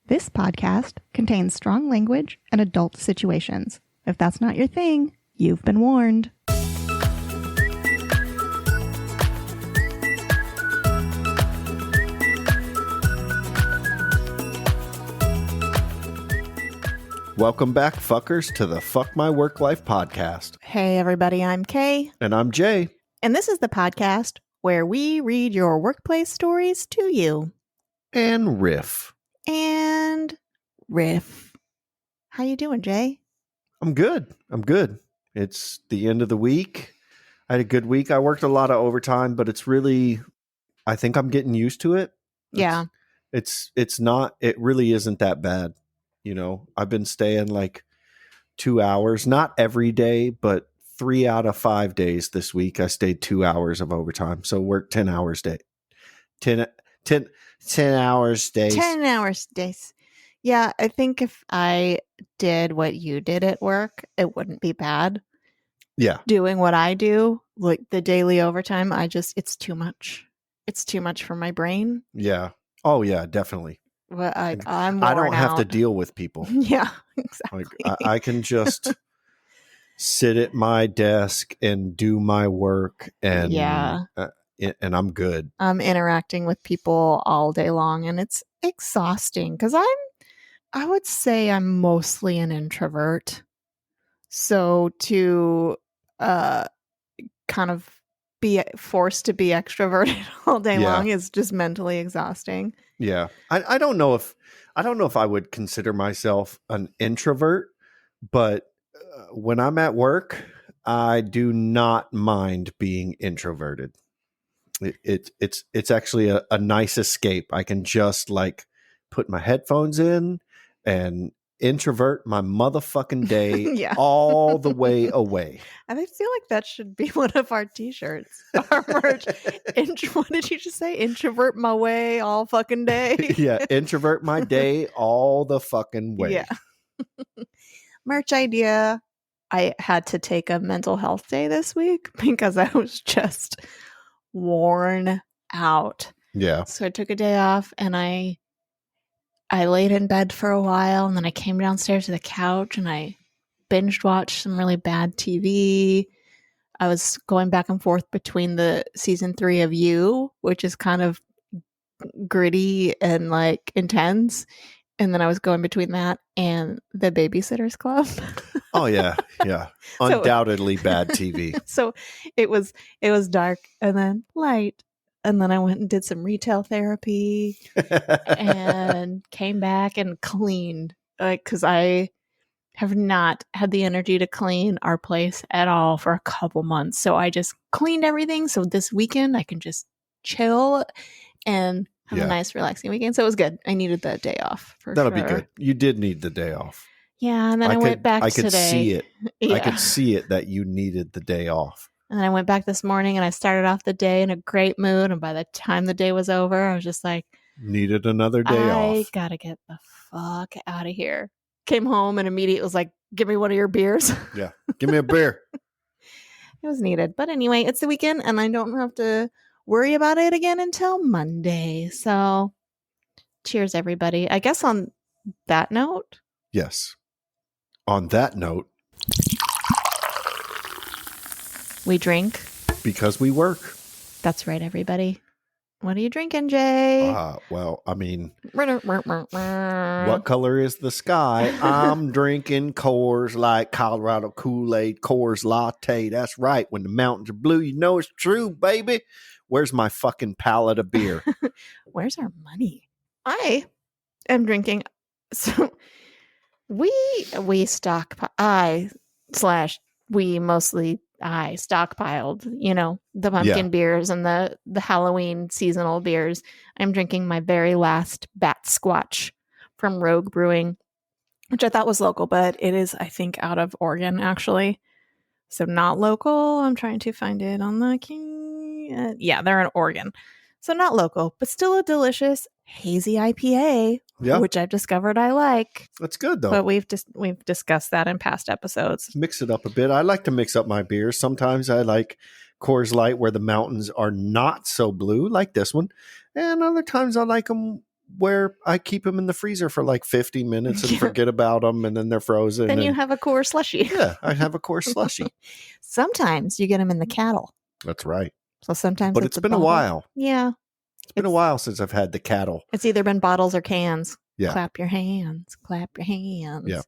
This podcast contains strong language and adult situations. If that's not your thing, you've been warned. Welcome back, fuckers, to the Fuck My Work Life podcast. Hey, everybody, I'm Kay. And I'm Jay. And this is the podcast where we read your workplace stories to you. And riff. And riff. How you doing, Jay? I'm good. It's the end of the week. I had a good week. I worked a lot of overtime, but it's really, I think I'm getting used to it. Yeah. It really isn't that bad. You know, I've been staying like 2 hours, not every day, but 3 out of 5 days this week. I stayed 2 hours of overtime. So work 10 hours day. 10 hours days. 10 hours days. Yeah, I think if I did what you did at work, it wouldn't be bad. Yeah. Doing what I do, like the daily overtime, it's too much. It's too much for my brain. Yeah. Oh, yeah, definitely. Well, I don't have to deal with people. Yeah, exactly. Like, I can just sit at my desk and do my work, and and I'm good. I'm interacting with people all day long, and it's exhausting because I would say I'm mostly an introvert. So to kind of be forced to be extroverted all day long is just mentally exhausting. Yeah. I don't know if I would consider myself an introvert, but when I'm at work, I do not mind being introverted. It's actually a nice escape. I can just like put my headphones in and introvert my motherfucking day all the way away. I feel like that should be one of our t-shirts. Our merch. What did you just say? Introvert my way all fucking day. Yeah, introvert my day all the fucking way. Yeah. Merch idea. I had to take a mental health day this week because I was just worn out. Yeah. So I took a day off and I laid in bed for a while, and then I came downstairs to the couch and I binge watched some really bad TV. I was going back and forth between the season 3 of You, which is kind of gritty and like intense. And then I was going between that and The Babysitter's Club. Oh yeah. Yeah. Undoubtedly bad TV. So it was dark and then light. And then I went and did some retail therapy and came back and cleaned. Like, because I have not had the energy to clean our place at all for a couple months. So I just cleaned everything. So this weekend I can just chill and have a nice relaxing weekend. So it was good. I needed the day off for That'll be good. You did need the day off. Yeah. And then I went back today. I could see it. Yeah. I could see it that you needed the day off. And then I went back this morning and I started off the day in a great mood. And by the time the day was over, I was just like, needed another day off. I gotta get the fuck out of here. Came home and immediately was like, give me one of your beers. Yeah. Give me a beer. It was needed. But anyway, it's the weekend and I don't have to worry about it again until Monday. So cheers, everybody. I guess on that note. Yes. On that note. We drink. Because we work. That's right, everybody. What are you drinking, Jay? Well, I mean, what color is the sky? I'm drinking Coors Light, Colorado Kool-Aid, Coors Latte. That's right. When the mountains are blue, you know it's true, baby. Where's my fucking pallet of beer? Where's our money? I am drinking. So we stockpiled, you know, the pumpkin beers and the Halloween seasonal beers. I'm drinking my very last Bat Squatch from Rogue Brewing, which I thought was local, but it is, I think, out of Oregon, actually. So not local. I'm trying to find it on the key. Yeah, they're in Oregon. So not local, but still a delicious hazy IPA, which I've discovered I like. That's good, though. But we've discussed that in past episodes. Mix it up a bit. I like to mix up my beers. Sometimes I like Coors Light where the mountains are not so blue, like this one. And other times I like them where I keep them in the freezer for like 50 minutes and forget about them, and then they're frozen. Then you have a Coors slushy. Yeah, I have a Coors slushy. Sometimes you get them in the kettle. That's right. So sometimes but it's been a while. Yeah. It's been a while since I've had the cattle. It's either been bottles or cans. Yeah. Clap your hands. Clap your hands. Yeah.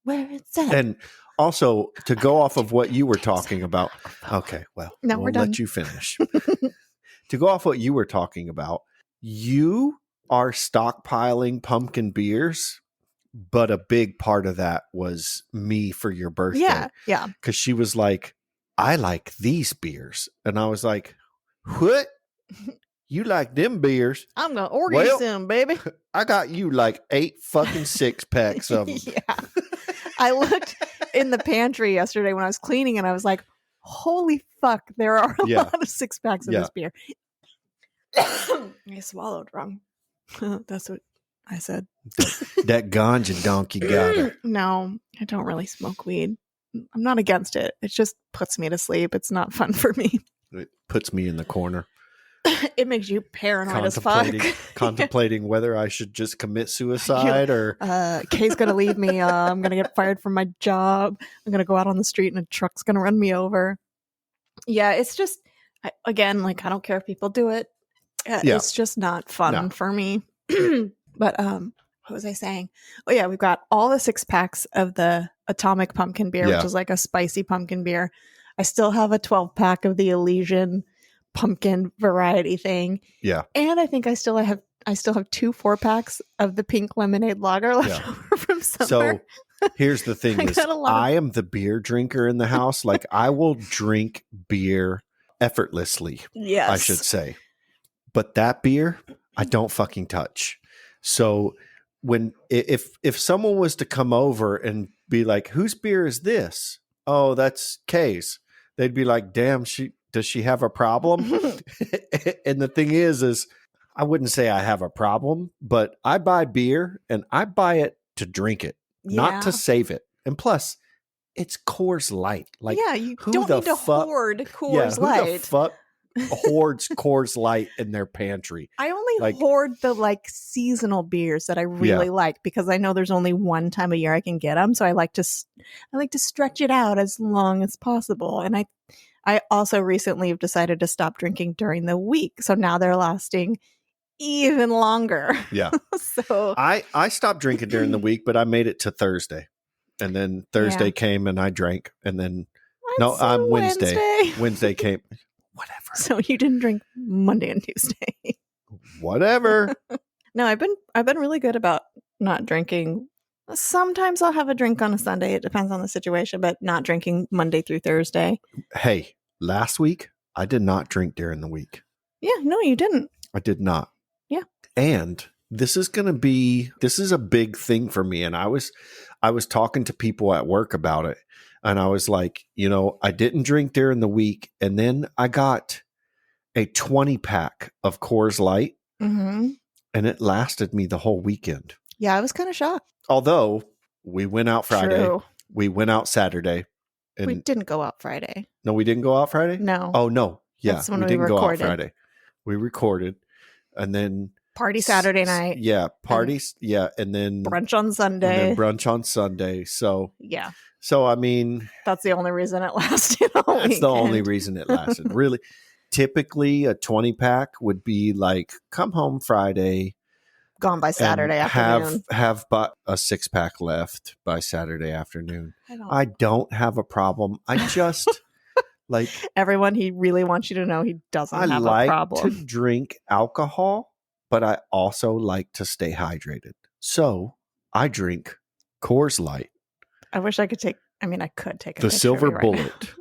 Where it's at. And also, to go off of what you were talking about. Okay, well, no, we'll let you finish. To go off what you were talking about, you are stockpiling pumpkin beers, but a big part of that was me for your birthday. Yeah, yeah. Because she was like, I like these beers. And I was like, what? You like them beers? I'm going to order you some, baby. I got you like 8 fucking 6-packs of them. Yeah. I looked in the pantry yesterday when I was cleaning and I was like, holy fuck, there are a lot of 6-packs of this beer. I swallowed wrong. That's what I said. That ganja donkey got it. No, I don't really smoke weed. I'm not against it. It just puts me to sleep. It's not fun for me. It puts me in the corner. It makes you paranoid as fuck. Contemplating whether I should just commit suicide or... Kay's going to leave me. I'm going to get fired from my job. I'm going to go out on the street and a truck's going to run me over. Yeah, it's just, again, like, I don't care if people do it. It's just not fun for me. But what was I saying? Oh, yeah, we've got all the 6-packs of the Atomic Pumpkin Beer, which is like a spicy pumpkin beer. I still have a 12-pack of the Elysian pumpkin variety thing. Yeah. And I think I still have 2 4-packs of the pink lemonade lager left over from summer. So here's the thing is I am the beer drinker in the house. Like, I will drink beer effortlessly. Yes. I should say. But that beer, I don't fucking touch. So if someone was to come over and be like, whose beer is this? Oh, that's Kay's. They'd be like, damn, does she have a problem? And the thing is I wouldn't say I have a problem, but I buy beer and I buy it to drink it, not to save it. And plus, it's Coors Light. Like, you don't need to hoard Coors Light. Who the fuck hoards Coors Light in their pantry? I only hoard the seasonal beers that I really like, because I know there's only one time a year I can get them. So I like to stretch it out as long as possible. And I also recently have decided to stop drinking during the week. So now they're lasting even longer. Yeah. So I stopped drinking during the week, but I made it to Thursday. And then Thursday came and I drank. And then Wednesday. Wednesday came. Whatever. So you didn't drink Monday and Tuesday. Whatever. No, I've been really good about not drinking. Sometimes I'll have a drink on a Sunday. It depends on the situation, but not drinking Monday through Thursday. Hey, last week I did not drink during the week. Yeah, no, you didn't. I did not. Yeah. And this is a big thing for me. And I was talking to people at work about it. And I was like, I didn't drink during the week. And then I got a 20-pack of Coors Light. Mm-hmm. And it lasted me the whole weekend. Yeah, I was kind of shocked. Although we went out Friday. True. We went out Saturday. And we didn't go out Friday. No, we didn't go out Friday? No. Oh, no. Yeah, that's when we didn't go out Friday. We recorded. And then... Party Saturday night. Yeah, parties. Yeah, and then... Brunch on Sunday. So... Yeah. So, I mean... That's the only reason it lasted all weekend. That's the only reason it lasted. Really. Typically, a 20-pack would be like, come home Friday. Gone by Saturday afternoon. Have but a 6-pack left by Saturday afternoon. I don't have a problem. I just... like... Everyone, he really wants you to know he doesn't have a problem. I like to drink alcohol, but I also like to stay hydrated. So, I drink Coors Light. I wish I could take a the Silver Bullet.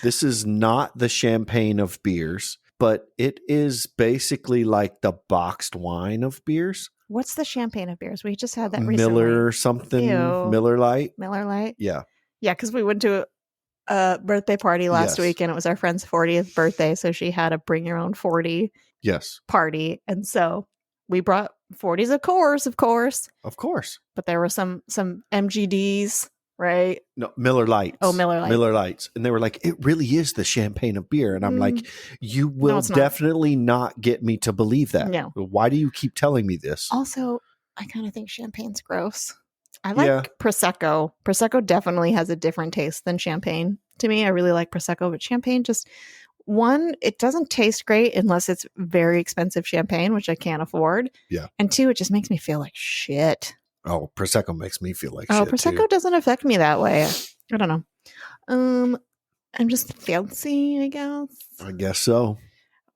This is not the champagne of beers, but it is basically like the boxed wine of beers. What's the champagne of beers? We just had that recently. Miller something. Ew. Miller Lite. Miller Lite? Yeah. Yeah, because we went to a birthday party last week and it was our friend's 40th birthday. So she had a bring your own 40 party. And so we brought 40s of course. Of course. But there were some MGDs. right? No, Miller Lights. Oh, Miller Lite. Miller Lights. And they were like, it really is the champagne of beer. And I'm like, you will it's not. definitely not get me to believe that. No. Why do you keep telling me this? Also, I kind of think champagne's gross. I like Prosecco. Prosecco definitely has a different taste than champagne. To me, I really like Prosecco, but champagne just, one, it doesn't taste great unless it's very expensive champagne, which I can't afford. Yeah. And two, it just makes me feel like shit. Oh, Prosecco makes me feel like shit Prosecco too. doesn't affect me that way. I don't know. I'm just fancy, I guess. I guess so.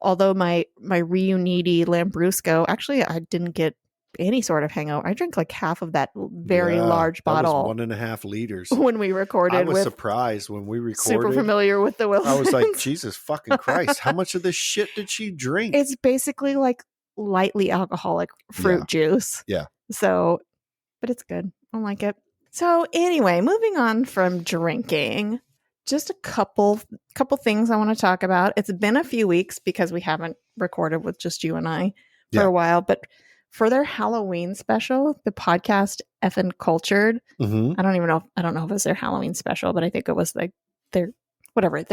Although my Riuniti Lambrusco, actually, I didn't get any sort of hangover. I drank like half of that very large bottle. That was 1.5 liters. When we recorded. I was surprised when we recorded. Super familiar with the Wilsons. I was like, Jesus fucking Christ. How much of this shit did she drink? It's basically like lightly alcoholic fruit juice. Yeah. So, but it's good. I like it. So anyway, moving on from drinking, just a couple things I want to talk about. It's been a few weeks because we haven't recorded with just you and I for a while, but for their Halloween special, the podcast Effin' Cultured, I don't know if it was their Halloween special, but I think it was like their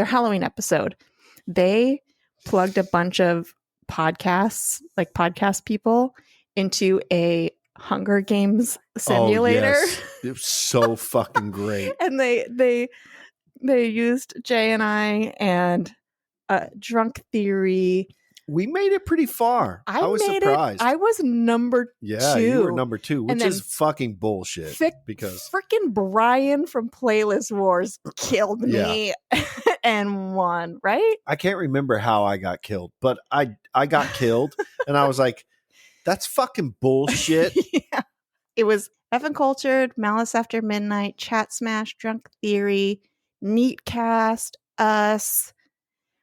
Halloween episode. They plugged a bunch of podcasts, like podcast people, into a Hunger Games simulator. Oh, yes. It was so fucking great. And they used Jay and I and Drunk Theory. We made it pretty far. I was surprised. I was number 2. Yeah, you were number 2, which is fucking bullshit. Because freaking Brian from Playlist Wars killed me and won, right? I can't remember how I got killed, but I got killed and I was like, that's fucking bullshit. Yeah. It was Effin' Cultured, Malice After Midnight, Chat Smash, Drunk Theory, Neatcast, Us,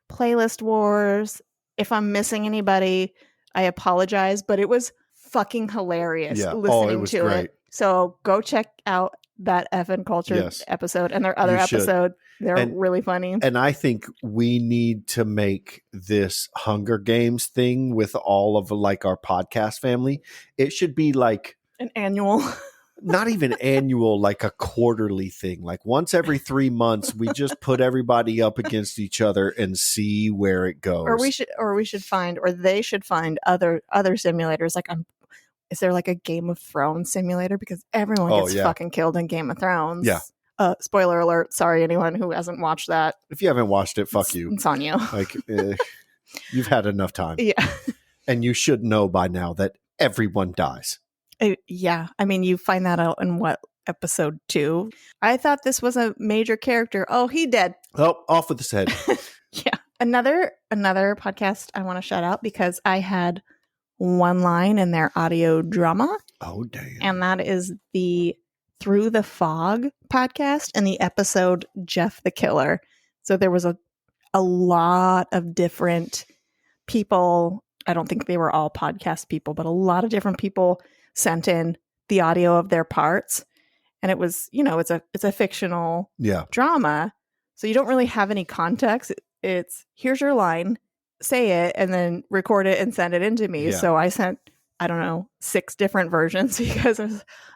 Playlist Wars. If I'm missing anybody, I apologize, but it was fucking hilarious listening to it. So go check out that Effin' Cultured episode and their other episode. They're really funny. And I think we need to make this Hunger Games thing with all of like our podcast family. It should be like an annual. Not even annual, like a quarterly thing. Like once every 3 months, we just put everybody up against each other and see where it goes. Or they should find other simulators. Like, is there like a Game of Thrones simulator? Because everyone gets fucking killed in Game of Thrones. Yeah. Spoiler alert. Sorry, anyone who hasn't watched that. If you haven't watched it, fuck you. It's on you. Like, you've had enough time. Yeah. And you should know by now that everyone dies. Yeah. I mean, you find that out in episode 2? I thought this was a major character. Oh, he dead. Oh, off with his head. Yeah. Another podcast I want to shout out because I had one line in their audio drama. Oh, damn. And that is the Through the Fog podcast and the episode Jeff the Killer. So there was a lot of different people. I don't think they were all podcast people, but a lot of different people sent in the audio of their parts. And it was, it's a fictional drama. So you don't really have any context. It's here's your line, say it, and then record it and send it in to me. Yeah. So I sent, 6 different versions because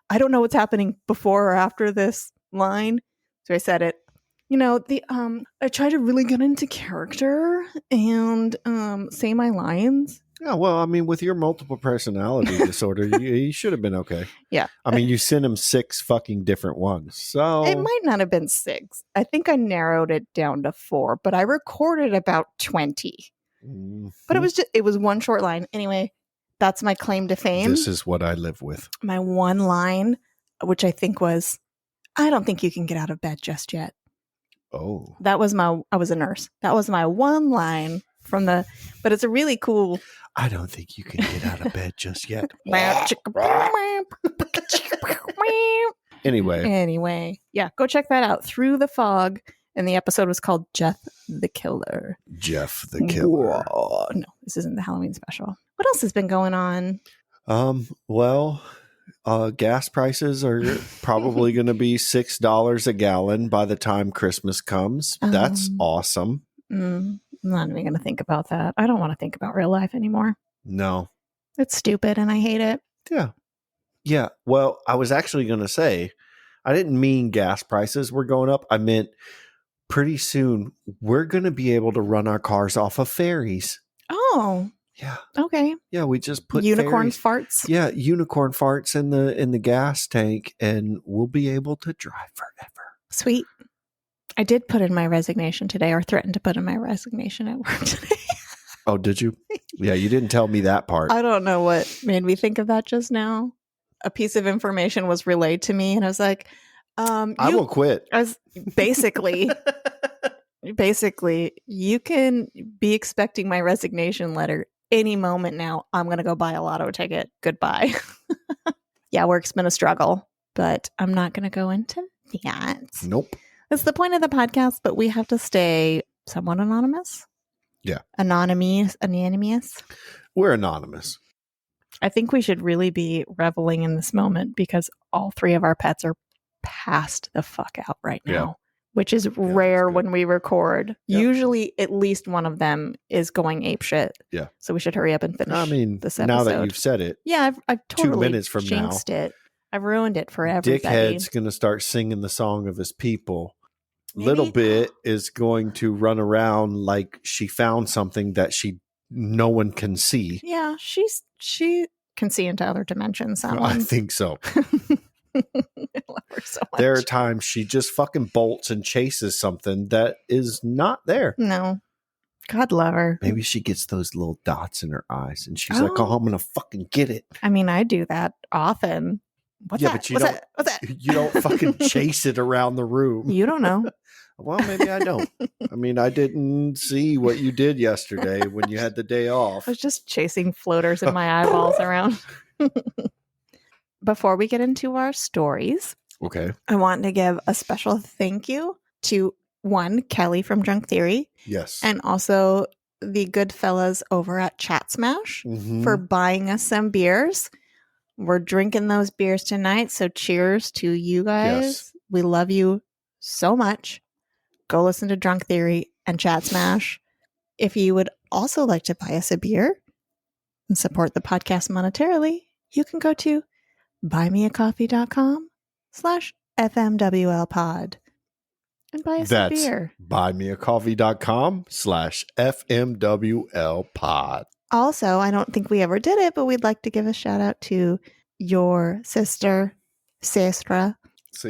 I don't know what's happening before or after this line. So I said it. I try to really get into character and say my lines. Yeah, well, I mean, with your multiple personality disorder, you should have been okay. Yeah. I mean, you sent him 6 fucking different ones. So it might not have been 6. I think I narrowed it down to 4, but I recorded about 20. Mm-hmm. But it was one short line. Anyway, that's my claim to fame. This is what I live with. My one line, which I think was, I don't think you can get out of bed just yet. Oh. I was a nurse. That was my one line but it's a really cool. I don't think you can get out of bed just yet. Anyway. Yeah, go check that out. Through the Fog. And the episode was called Jeff the Killer. Jeff the Killer. Whoa. No, this isn't the Halloween special. What else has been going on? Well, gas prices are probably going to be $6 a gallon by the time Christmas comes. That's awesome. I'm not even going to think about that. I don't want to think about real life anymore. No. It's stupid and I hate it. Yeah. Yeah. Well, I was actually going to say, I didn't mean gas prices were going up. I meant pretty soon we're going to be able to run our cars off of ferries. Oh. Yeah. Okay. Yeah, we just put unicorn ferries. farts. Yeah, unicorn farts in the gas tank, and we'll be able to drive forever. Sweet. I did put in my resignation today, or threatened to put in my resignation at work today. Oh, did you? Yeah, you didn't tell me that part. I don't know what made me think of that just now. A piece of information was relayed to me, and I was like, I will quit. I was basically, you can be expecting my resignation letter any moment now. I'm going to go buy a lotto ticket. Goodbye. Yeah, work's been a struggle, but I'm not going to go into that. Nope. It's the point of the podcast, but we have to stay somewhat anonymous. Yeah. Anonymous. We're anonymous. I think we should really be reveling in this moment because all three of our pets are passed the fuck out right now, which is rare when we record. Yeah. Usually at least one of them is going apeshit. Yeah. So we should hurry up and finish this episode. Now that you've said it. Yeah, I've totally 2 minutes from jinxed now, it. I've ruined it for everybody. Dickhead's going to start singing the song of his people. Little Bit is going to run around like she found something that no one can see. Yeah, she can see into other dimensions. I think so. I love her so much. There are times she just fucking bolts and chases something that is not there. No. God love her. Maybe she gets those little dots in her eyes and she's like, oh, I'm going to fucking get it. I mean, I do that often. What's that? But What's that? You don't fucking chase it around the room. You don't know. Well, maybe I don't. I mean, I didn't see what you did yesterday when you had the day off. I was just chasing floaters in my eyeballs around. Before we get into our stories, okay, I want to give a special thank you to Kelly from Drunk Theory. Yes. And also the good fellas over at Chat Smash for buying us some beers. We're drinking those beers tonight. So cheers to you guys. Yes. We love you so much. Go listen to Drunk Theory and Chat Smash. If you would also like to buy us a beer and support the podcast monetarily, you can go to buymeacoffee.com/FMWLpod and buy us a beer. buymeacoffee.com/FMWLpod. Also, I don't think we ever did it, but we'd like to give a shout out to your sister, Sestra.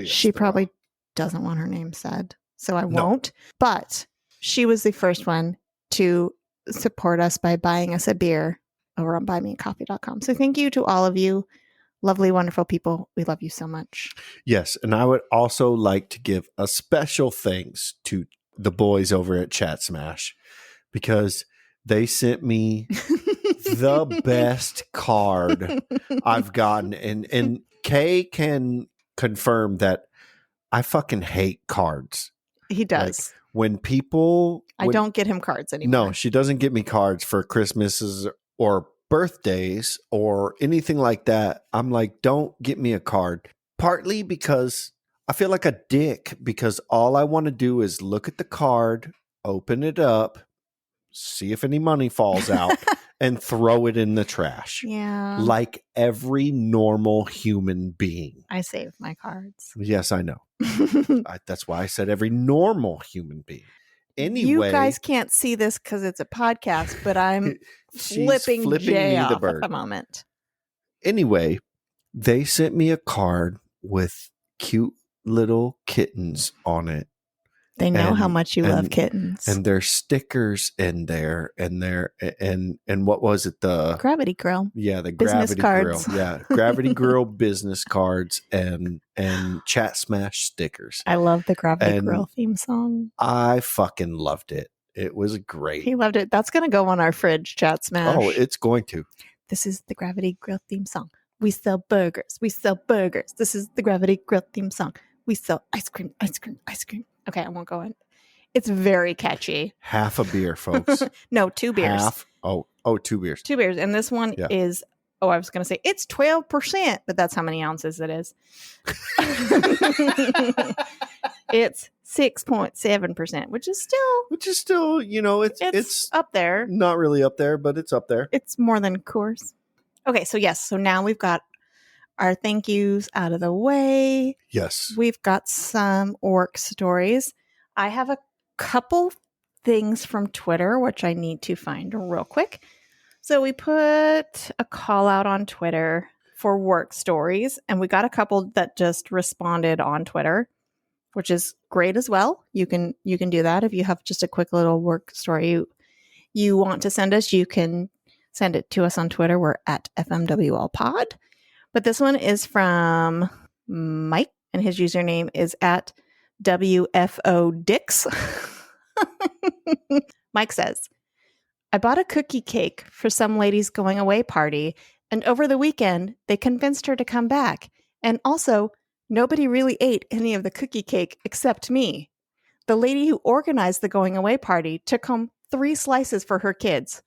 She probably doesn't want her name said, so I won't. But she was the first one to support us by buying us a beer over on buymeacoffee.com. So thank you to all of you. Lovely, wonderful people. We love you so much. Yes. And I would also like to give a special thanks to the boys over at Chat Smash because they sent me the best card I've gotten. And Kay can confirm that I fucking hate cards. He does. Like, when people... I don't get him cards anymore. No, she doesn't get me cards for Christmases or birthdays or anything like that. I'm like, don't get me a card. Partly because I feel like a dick because all I want to do is look at the card, open it up, see if any money falls out, and throw it in the trash. Yeah. Like every normal human being. I save my cards. Yes, I know. That's why I said every normal human being. Anyway, you guys can't see this because it's a podcast, but I'm flipping Jay off at the moment. Anyway, they sent me a card with cute little kittens on it. They know how much you love kittens. And there's stickers in there, and what was it? The Gravity Grill. Yeah, the business Gravity cards. Grill. Yeah, Gravity Grill business cards and Chat Smash stickers. I love the Gravity Grill theme song. I fucking loved it. It was great. He loved it. That's going to go on our fridge, Chat Smash. Oh, it's going to. This is the Gravity Grill theme song. We sell burgers. We sell burgers. This is the Gravity Grill theme song. We sell ice cream, ice cream, ice cream. Okay, I won't go in. It's very catchy. Half a beer, folks. No, 2 beers. Half. Oh, 2 beers. 2 beers. And this one is, I was going to say, it's 12%, but that's how many ounces it is. It's 6.7%, which is still, it's up there. Not really up there, but it's up there. It's more than Coors. Okay, so yes. So now we've got our thank yous out of the way. Yes. We've got some work stories. I have a couple things from Twitter, which I need to find real quick. So we put a call out on Twitter for work stories, and we got a couple that just responded on Twitter, which is great as well. You can do that. If you have just a quick little work story you want to send us, you can send it to us on Twitter. We're at FMWLpod. But this one is from Mike, and his username is at WFODix. Mike says, I bought a cookie cake for some lady's going away party, and over the weekend, they convinced her to come back. And also, nobody really ate any of the cookie cake except me. The lady who organized the going away party took home 3 slices for her kids.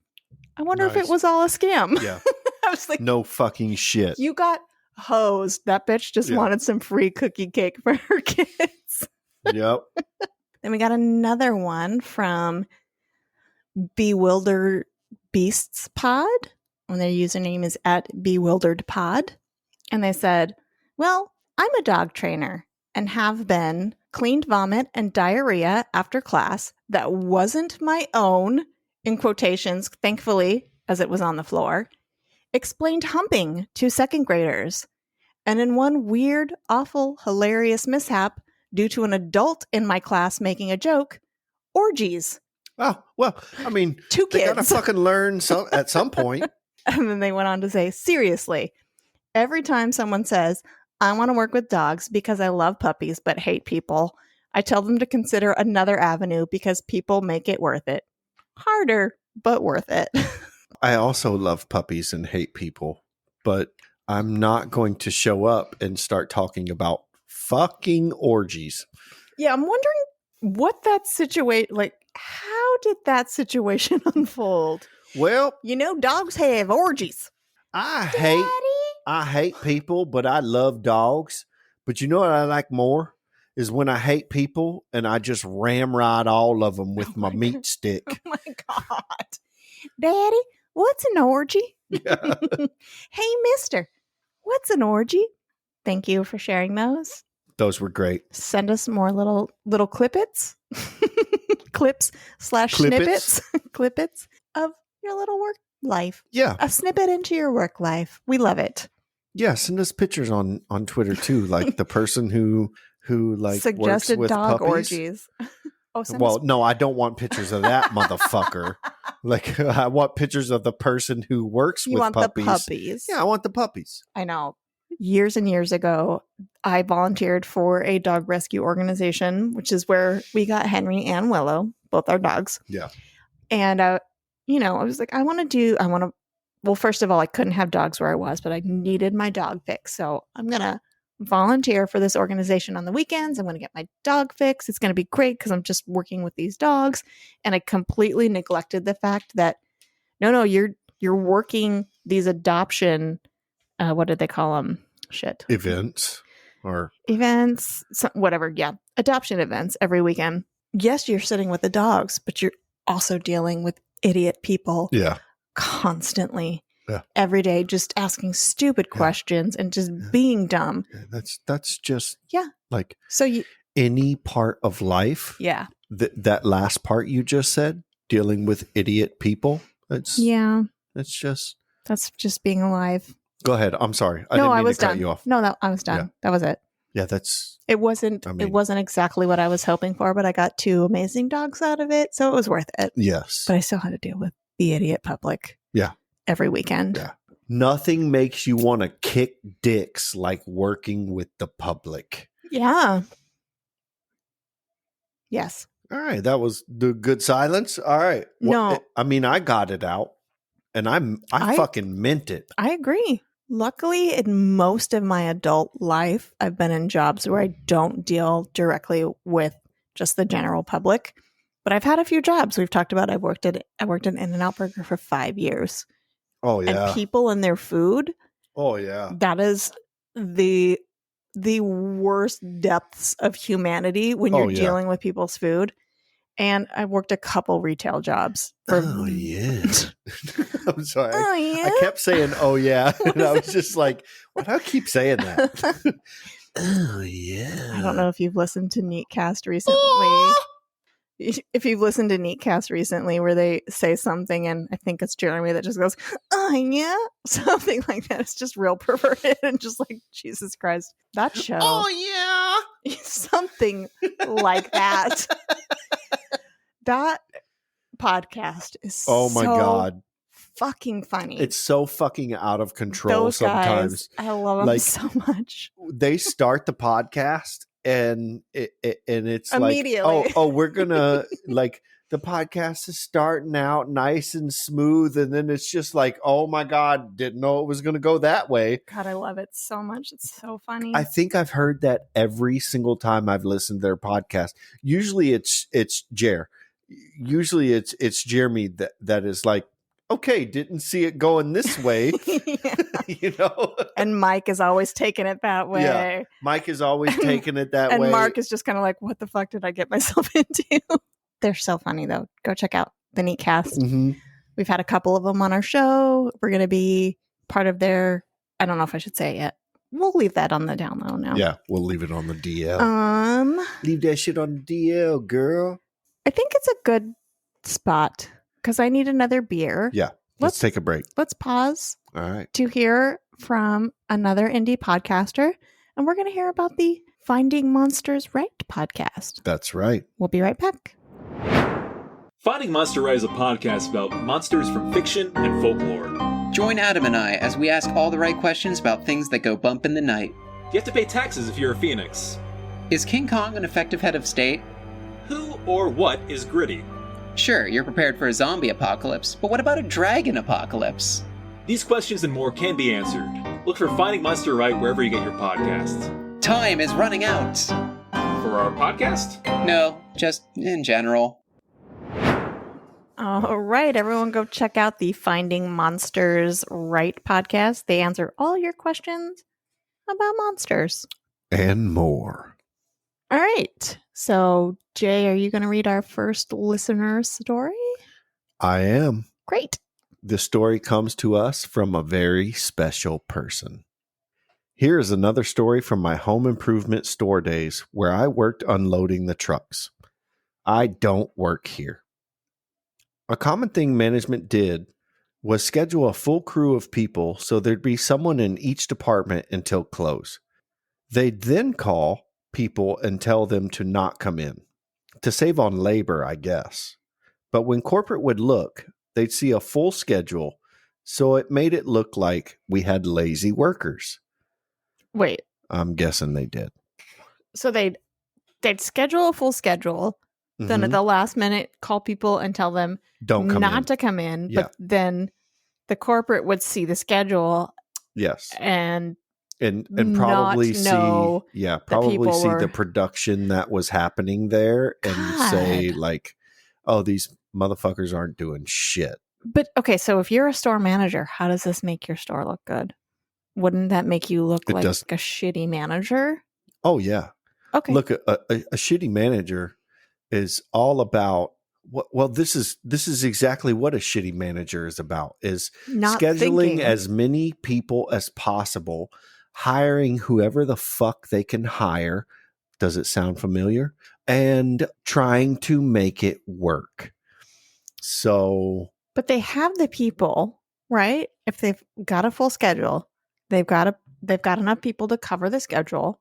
I wonder if it was all a scam. Yeah. I was like, no fucking shit. You got hosed. That bitch just wanted some free cookie cake for her kids. Yep. Then we got another one from Bewildered Beasts Pod, and their username is at Bewildered Pod. And they said, well, I'm a dog trainer and have been cleaned vomit and diarrhea after class that wasn't my own, in quotations, thankfully, as it was on the floor, explained humping to second graders. And in one weird, awful, hilarious mishap due to an adult in my class making a joke, orgies. Oh, well, I mean, 2 kids. They gotta fucking learn at some point. And then they went on to say, seriously, every time someone says, I want to work with dogs because I love puppies but hate people, I tell them to consider another avenue because people make it worth it. Harder, but worth it. I also love puppies and hate people, but I'm not going to show up and start talking about fucking orgies. Yeah, I'm wondering what that situation, like, how did that situation unfold? Well, dogs have orgies. I hate people, but I love dogs. But you know what I like more? Is when I hate people and I just ramrod all of them with my meat stick. Oh my God. Daddy, what's an orgy? Yeah. Hey, mister, what's an orgy? Thank you for sharing those. Those were great. Send us more little clippets. Clips/snippets. Clippets of your little work life. Yeah. A snippet into your work life. We love it. Yeah, send us pictures on Twitter too, like the person who like suggested works with dog puppies. orgies. No, I don't want pictures of that motherfucker. Like, I want pictures of the person who works with puppies. The puppies. Yeah, I want the puppies. I know. Years and years ago, I volunteered for a dog rescue organization, which is where we got Henry and Willow, both our dogs. Yeah. And, I was like, well, first of all, I couldn't have dogs where I was, but I needed my dog fix. So I'm going to volunteer for this organization on the weekends. I'm going to get my dog fix. It's going to be great because I'm just working with these dogs. And I completely neglected the fact that, no, you're working these adoption, what did they call them? Shit. Events, whatever. Yeah. Adoption events every weekend. Yes, you're sitting with the dogs, but you're also dealing with idiot people. Yeah. Constantly. Yeah. Every day, just asking stupid questions and just being dumb. Yeah, that's just like so any part of life. Yeah. That last part you just said, dealing with idiot people. That's just being alive. Go ahead. I'm sorry. I didn't mean to cut you off. No, I was done. Yeah. That was it. Yeah, it wasn't exactly what I was hoping for, but I got 2 amazing dogs out of it, so it was worth it. Yes. But I still had to deal with the idiot public. Yeah. Every weekend. Yeah. Nothing makes you want to kick dicks like working with the public. Yeah. Yes. All right. That was the good silence. All right. I got it out and I fucking meant it. I agree. Luckily, in most of my adult life, I've been in jobs where I don't deal directly with just the general public. But I've had a few jobs. We've talked about I worked at In-N-Out Burger for 5 years. Oh yeah. And people and their food. Oh yeah. That is the worst depths of humanity when you're dealing with people's food. And I worked a couple retail jobs. Oh, yeah. I'm sorry. Oh, yeah? I kept saying, oh, yeah. And I was just like, why do I keep saying that? Oh, yeah. I don't know if you've listened to Neatcast recently. If you've listened to Neatcast recently where they say something and I think it's Jeremy that just goes, oh, yeah? Something like that. It's just real perverted and just like, Jesus Christ. That show. Oh, yeah. Something like that. That podcast is my God. Fucking funny. It's so fucking out of control Those sometimes. Guys, I love them so much. They start the podcast and it's immediately. Like, oh, we're gonna like the podcast is starting out nice and smooth, and then it's just like, oh my God, didn't know it was gonna go that way. God, I love it so much. It's so funny. I think I've heard that every single time I've listened to their podcast. Usually it's Jer. Usually it's Jeremy that is like, okay, didn't see it going this way. You know? And Mike is always taking it that way. Yeah. Mike is always taking it that way. And Mark is just kind of like, what the fuck did I get myself into? They're so funny, though. Go check out the Neatcast. Mm-hmm. We've had a couple of them on our show. We're going to be part of their, I don't know if I should say it yet. We'll leave that on the down low now. Yeah, we'll leave it on the DL. Leave that shit on the DL, girl. I think it's a good spot because I need another beer. Yeah. Let's take a break. Let's pause. All right. To hear from another indie podcaster. And we're going to hear about the Finding Monsters Right podcast. That's right. We'll be right back. Finding Monster Right is a podcast about monsters from fiction and folklore. Join Adam and I as we ask all the right questions about things that go bump in the night. You have to pay taxes if you're a phoenix. Is King Kong an effective head of state? Who or what is gritty? Sure, you're prepared for a zombie apocalypse, but what about a dragon apocalypse? These questions and more can be answered. Look for Finding Monster Right wherever you get your podcasts. Time is running out. For our podcast? No, just in general. All right, everyone go check out the Finding Monsters Right podcast. They answer all your questions about monsters. And more. All right. So, Jay, are you going to read our first listener story? I am. Great. The story comes to us from a very special person. Here is another story from my home improvement store days where I worked unloading the trucks. I don't work here. A common thing management did was schedule a full crew of people so there'd be someone in each department until close. They'd then call people and tell them to not come in, to save on labor, I guess. But when corporate would look, they'd see a full schedule, so it made it look like we had lazy workers. Wait. I'm guessing they did. So they'd schedule a full schedule, then at the last minute call people and tell them don't come not in. to come in, Yeah. but then the corporate would see the schedule Yes. and probably see people see were- the production that was happening there and say God. like, oh, these motherfuckers aren't doing shit. But okay, so if you're a store manager, how does this make your store look good? Wouldn't that make you look It like does. a shitty manager? Oh yeah. Okay. Look, a shitty manager is all about well, this is exactly what a shitty manager is about, is Not scheduling thinking. as many people as possible, hiring whoever the fuck they can hire. Does it sound familiar? And trying to make it work. So, But they have the people, right? If they've got a full schedule, they've got enough people to cover the schedule.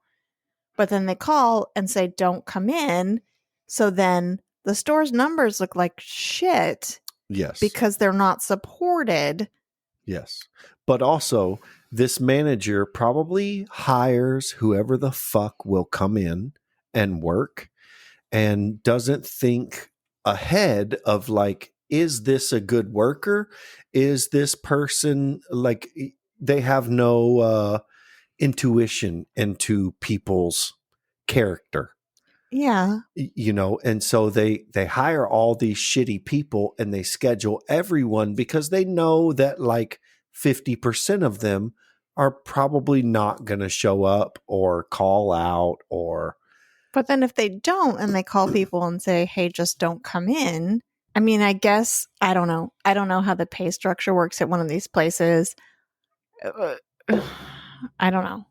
But then they call and say, don't come in. So then the store's numbers look like shit yes. because they're not supported. Yes. But also, this manager probably hires whoever the fuck will come in and work and doesn't think ahead of like, is this a good worker? Is this person like, they have no intuition into people's character. Yeah. You know, and so they hire all these shitty people and they schedule everyone because they know that like 50% of them are probably not going to show up or call out or But then if they don't and they call people and say, hey, just don't come in. I mean, I guess, I don't know. I don't know how the pay structure works at one of these places. I don't know.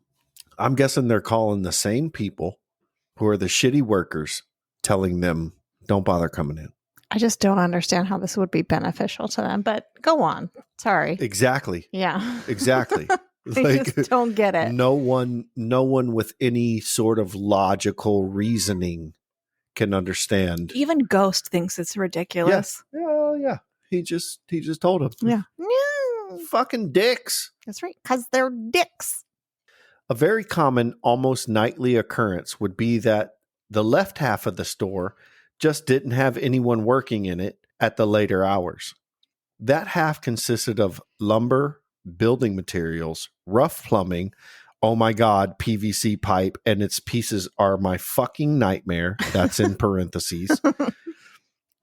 I'm guessing they're calling the same people who are the shitty workers, telling them, don't bother coming in. I just don't understand how this would be beneficial to them, but go on. Sorry. Exactly. Yeah. Exactly. I just don't get it. No one with any sort of logical reasoning can understand. Even Ghost thinks it's ridiculous. Yeah. He just told him. Yeah. No. Fucking dicks. That's right. Because they're dicks. A very common, almost nightly occurrence would be that the left half of the store just didn't have anyone working in it at the later hours. That half consisted of lumber, building materials, rough plumbing, oh my God, PVC pipe, and its pieces are my fucking nightmare. That's in parentheses.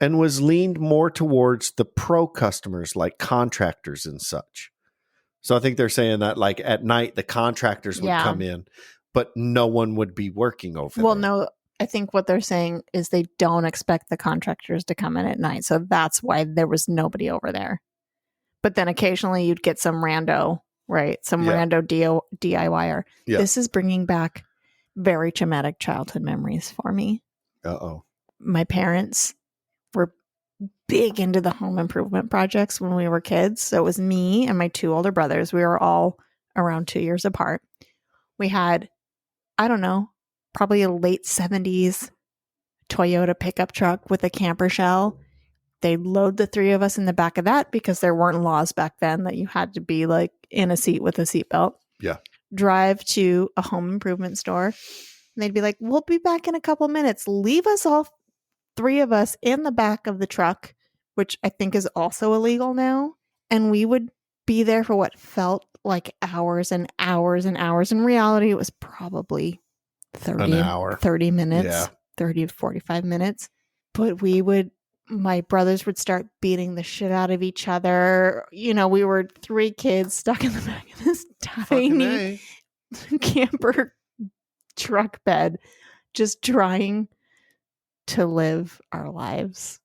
And was leaned more towards the pro customers like contractors and such. So I think they're saying that like at night, the contractors would come in, but no one would be working over there. Well, no, I think what they're saying is they don't expect the contractors to come in at night. So that's why there was nobody over there. But then occasionally you'd get some rando, right? Some rando DIYer. Yeah. This is bringing back very traumatic childhood memories for me. Uh-oh. My parents were big into the home improvement projects when we were kids. So it was me and my two older brothers. We were all around 2 years apart. We had, I don't know, probably a late 70s Toyota pickup truck with a camper shell. They'd load the three of us in the back of that because there weren't laws back then that you had to be like in a seat with a seatbelt. Yeah. Drive to a home improvement store. And they'd be like, we'll be back in a couple minutes. Leave us all three of us in the back of the truck, which I think is also illegal now. And we would be there for what felt like hours and hours and hours. In reality, it was probably 30 minutes, 30 to 45 minutes. But my brothers would start beating the shit out of each other. You know, we were three kids stuck in the back of this tiny camper truck bed, just trying to live our lives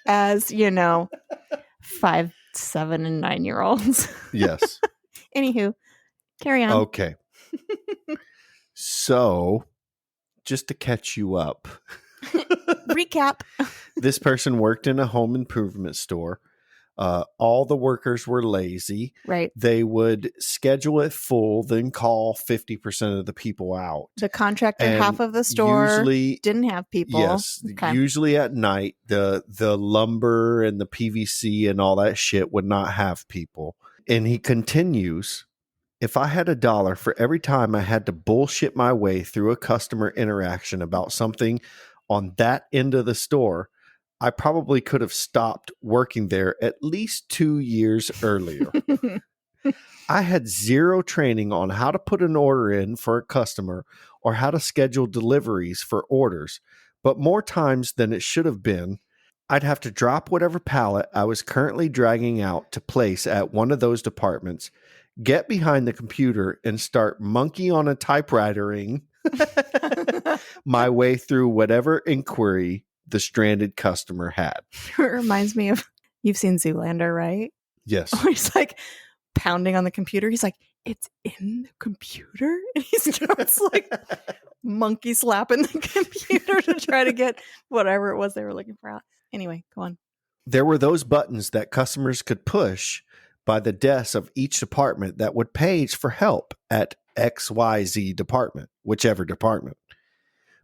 as, 5, 7, and 9-year-olds. Yes. Anywho, carry on. Okay. So, just to catch you up. Recap. This person worked in a home improvement store. All the workers were lazy. Right. They would schedule it full, then call 50% of the people out. The contractor half of the store usually didn't have people. Yes. Okay. Usually at night, the lumber and the PVC and all that shit would not have people. And he continues, if I had $1 for every time I had to bullshit my way through a customer interaction about something on that end of the store, I probably could have stopped working there at least 2 years earlier. I had zero training on how to put an order in for a customer or how to schedule deliveries for orders, but more times than it should have been, I'd have to drop whatever pallet I was currently dragging out to place at one of those departments, get behind the computer and start monkey on a typewritering my way through whatever inquiry the stranded customer had. It reminds me of, you've seen Zoolander, right? Yes. He's like pounding on the computer. He's like, it's in the computer? And he starts like monkey slapping the computer to try to get whatever it was they were looking for out. Anyway, go on. There were those buttons that customers could push by the desk of each department that would page for help at XYZ department, whichever department.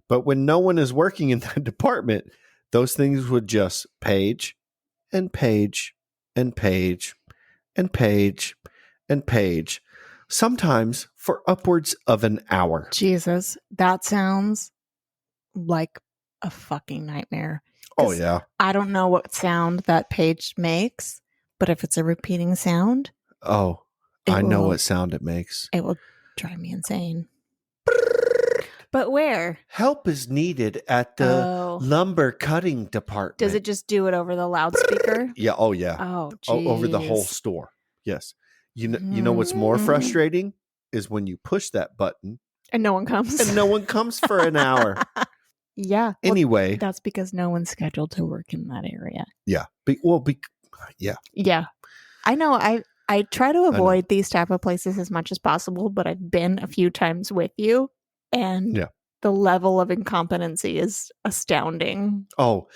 But when no one is working in that department, those things would just page and page and page and page and page, sometimes for upwards of an hour. Jesus, that sounds like a fucking nightmare. Oh, yeah. I don't know what sound that page makes, but if it's a repeating sound. Oh, I know what sound it makes. It will drive me insane. But where? Help is needed at the lumber cutting department. Does it just do it over the loudspeaker? Yeah. Oh, yeah. Oh, geez. Over the whole store. Yes. You know what's more frustrating is when you push that button And no one comes. And no one comes for an hour. Yeah. Anyway. Well, that's because no one's scheduled to work in that area. Yeah. Yeah. Yeah. I know. I try to avoid these type of places as much as possible, but I've been a few times with you, and the level of incompetency is astounding. Oh,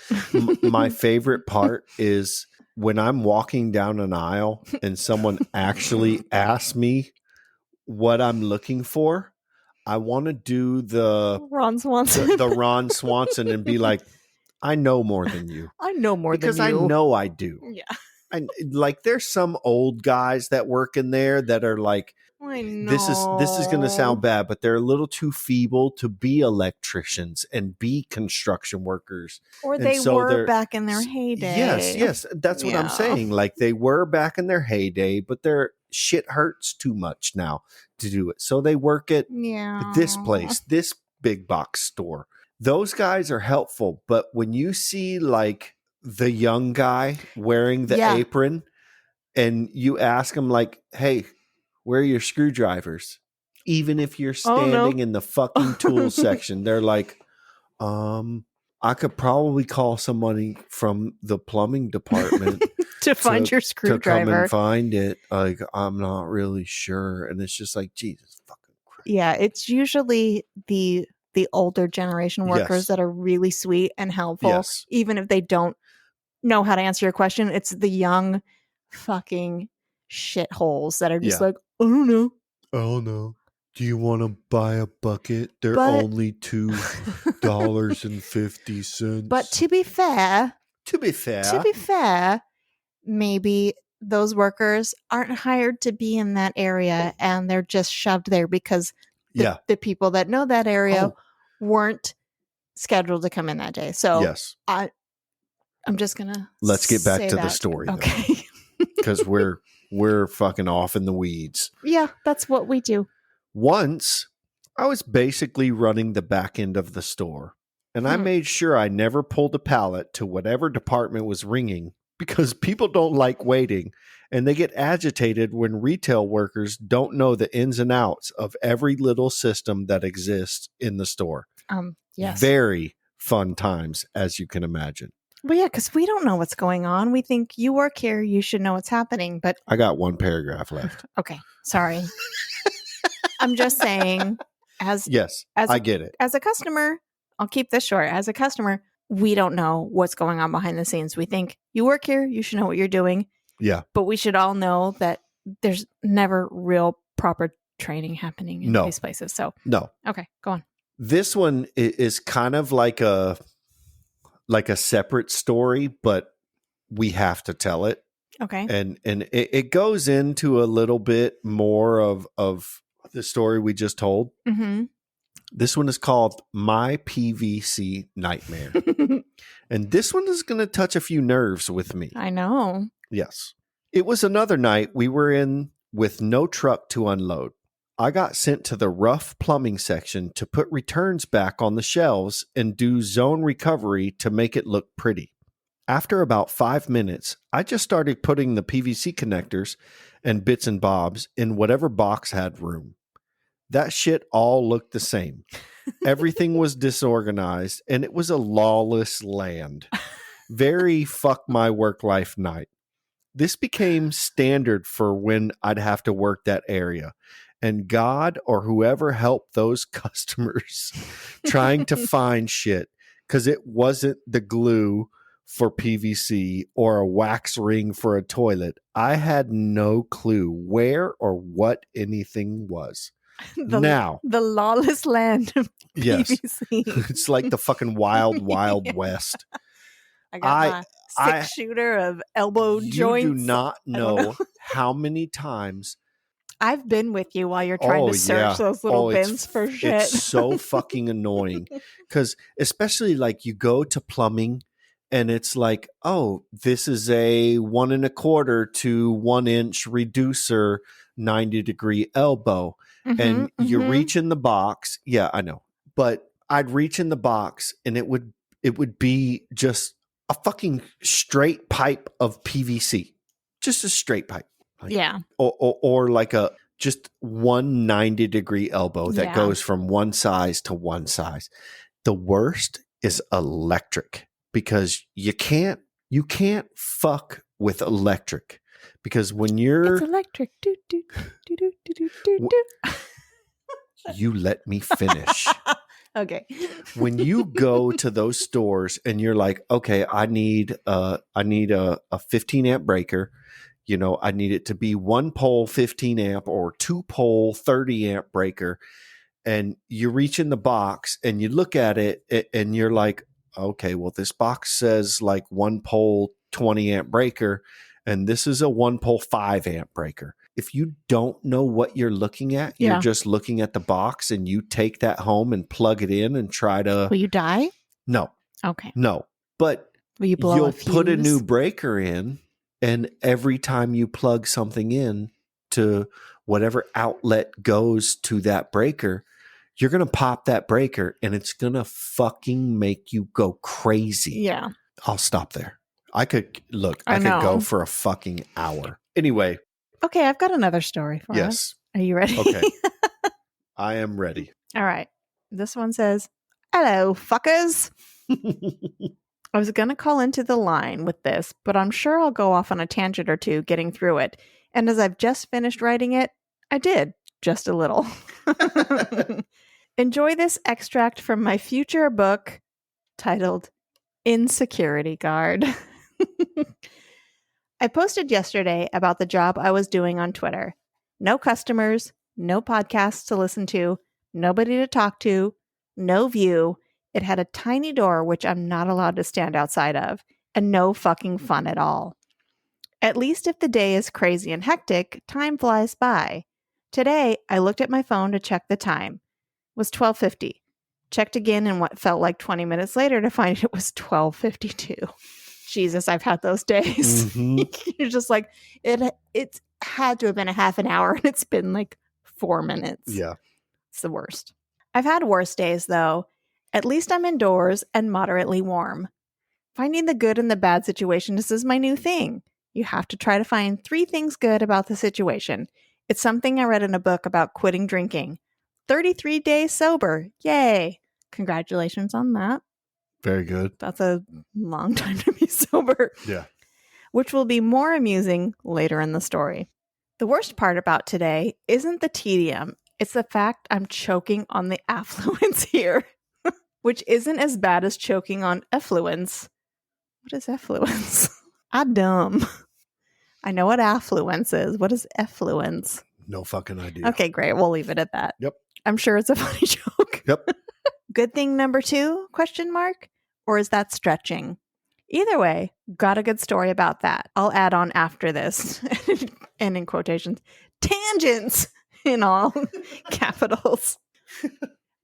my favorite part is when I'm walking down an aisle and someone actually asks me what I'm looking for. I want to do the Ron Swanson. the Ron Swanson and be like, I know more than you. I know more because than you. I know I do. Yeah. And like, there's some old guys that work in there that are like, I know. This is going to sound bad, but they're a little too feeble to be electricians and be construction workers. Or they were back in their heyday. Yes. That's what I'm saying. Like, they were back in their heyday, but their shit hurts too much now to do it. So they work at this place, this big box store. Those guys are helpful. But when you see like the young guy wearing the apron and you ask him like, hey, where are your screwdrivers? Even if you're standing in the fucking tool section, they're like, I could probably call somebody from the plumbing department to find your screwdriver. To come and find it. Like, I'm not really sure. And it's just like, Jesus fucking Christ. Yeah, it's usually the older generation workers that are really sweet and helpful. Even if they don't know how to answer your question, it's the young fucking shitholes that are just like, I don't know. Do you want to buy a bucket? They're only $2.50. But to be fair, maybe those workers aren't hired to be in that area and they're just shoved there because the people that know that area weren't scheduled to come in that day. So I'm just gonna let's get back to the story. Okay. Because we're fucking off in the weeds. Yeah, that's what we do. Once, I was basically running the back end of the store, and I made sure I never pulled a pallet to whatever department was ringing because people don't like waiting, and they get agitated when retail workers don't know the ins and outs of every little system that exists in the store. Yes. Very fun times, as you can imagine. Well, yeah, because we don't know what's going on. We think you work here, you should know what's happening. But I got one paragraph left. Okay, sorry. I'm just saying, I get it. As a customer, I'll keep this short. As a customer, we don't know what's going on behind the scenes. We think you work here, you should know what you're doing. Yeah. But we should all know that there's never real proper training happening in these places. So okay, go on. This one is kind of like a separate story, but we have to tell it. Okay. And it goes into a little bit more of the story we just told. Mm-hmm. This one is called My PVC Nightmare. And this one is going to touch a few nerves with me. I know. Yes. It was another night we were in with no truck to unload. I got sent to the rough plumbing section to put returns back on the shelves and do zone recovery to make it look pretty. After about 5 minutes, I just started putting the PVC connectors and bits and bobs in whatever box had room. That shit all looked the same. Everything was disorganized, and it was a lawless land. Very fuck my work life night. This became standard for when I'd have to work that area. And God or whoever helped those customers trying to find shit, because it wasn't the glue for PVC or a wax ring for a toilet. I had no clue where or what anything was. The lawless land of PVC. It's like the fucking wild West. I got my 6-shooter of elbow joints. You do not know how many times I've been with you while you're trying to search those little bins for shit. It's so fucking annoying because especially like you go to plumbing and it's like, oh, this is a 1 1/4 to 1 inch reducer, 90-degree elbow. And you reach in the box. Yeah, I know. But I'd reach in the box and it would be just a fucking straight pipe of PVC. Just a straight pipe. Like, yeah. Or like just one 90-degree elbow that goes from one size to one size. The worst is electric, because you can't fuck with electric, because when you're it's electric. Do, do, do, do, do, do, do. You let me finish. Okay. When you go to those stores and you're like, okay, I need a 15 amp breaker. You know, I need it to be 1 pole 15 amp or 2 pole 30 amp breaker. And you reach in the box and you look at it and you're like, okay, well, this box says like 1 pole 20 amp breaker, and this is a 1 pole 5 amp breaker. If you don't know what you're looking at, you're just looking at the box, and you take that home and plug it in and try to... Will you die? No. Okay. No. But will you blow you'll a fuse? Put a new breaker in, and every time you plug something in to whatever outlet goes to that breaker, you're going to pop that breaker, and it's going to fucking make you go crazy. Yeah. I'll stop there. I could go for a fucking hour. Anyway. Okay, I've got another story for us. Are you ready? Okay. I am ready. All right. This one says, hello, fuckers. I was going to call into the line with this, but I'm sure I'll go off on a tangent or two getting through it. And as I've just finished writing it, I did. Just a little. Enjoy this extract from my future book titled Insecurity Guard. I posted yesterday about the job I was doing on Twitter. No customers, no podcasts to listen to, nobody to talk to, no view. It had a tiny door, which I'm not allowed to stand outside of, and no fucking fun at all. At least if the day is crazy and hectic, time flies by. Today, I looked at my phone to check the time. It was 12:50. Checked again in what felt like 20 minutes later to find it was 12:52. Jesus, I've had those days. Mm-hmm. You're just like, it's had to have been a half an hour, and it's been like 4 minutes. Yeah. It's the worst. I've had worse days, though. At least I'm indoors and moderately warm. Finding the good in the bad situation, this is my new thing. You have to try to find 3 things good about the situation. It's something I read in a book about quitting drinking. 33 days sober. Yay. Congratulations on that. Very good. That's a long time to be sober. Yeah. Which will be more amusing later in the story. The worst part about today isn't the tedium. It's the fact I'm choking on the affluence here, which isn't as bad as choking on effluence. What is effluence? I'm dumb. I know what affluence is. What is effluence? No fucking idea. Okay, great. We'll leave it at that. Yep. I'm sure it's a funny joke. Yep. Good thing number 2? ? Or is that stretching? Either way, got a good story about that. I'll add on after this. And in quotations, tangents in all capitals.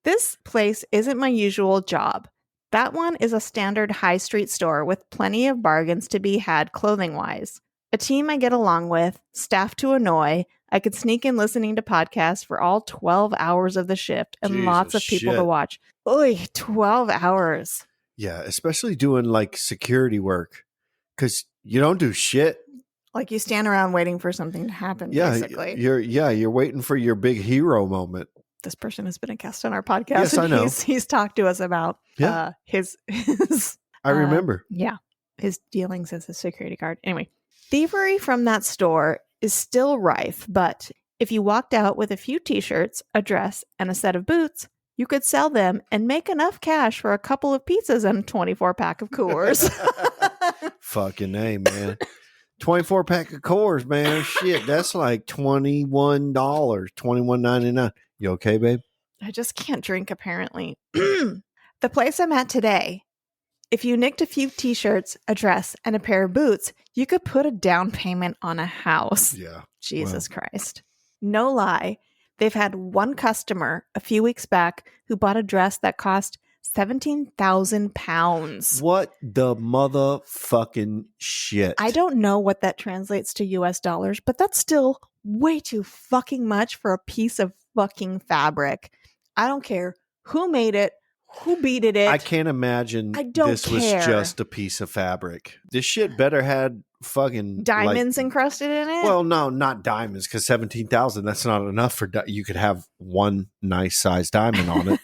This place isn't my usual job. That one is a standard high street store with plenty of bargains to be had clothing-wise. A team I get along with, staff to annoy. I could sneak in listening to podcasts for all 12 hours of the shift and Jesus lots of people shit. to watch. Oy, 12 hours. Yeah, especially doing like security work, because you don't do shit. Like you stand around waiting for something to happen, basically. You're waiting for your big hero moment. This person has been a guest on our podcast. Yes, I know. He's talked to us about his I remember. His dealings as a security guard. Anyway, thievery from that store is still rife, but if you walked out with a few t-shirts, a dress, and a set of boots, you could sell them and make enough cash for a couple of pizzas and a 24-pack of Coors. Fucking A, man. 24-pack of Coors, man. Shit, that's like $21, $21.99. You okay, babe? I just can't drink, apparently. The place I'm at today, if you nicked a few t-shirts, a dress, and a pair of boots, you could put a down payment on a house. Yeah. Jesus Christ. No lie. They've had one customer a few weeks back who bought a dress that cost £17,000. What the motherfucking shit? I don't know what that translates to US dollars, but that's still way too fucking much for a piece of fucking fabric. I don't care who made it, Who beaded it? I can't imagine this was just a piece of fabric. This shit better had fucking diamonds encrusted in it. Well, no, not diamonds, because 17,000. That's not enough for. You could have one nice size diamond on it.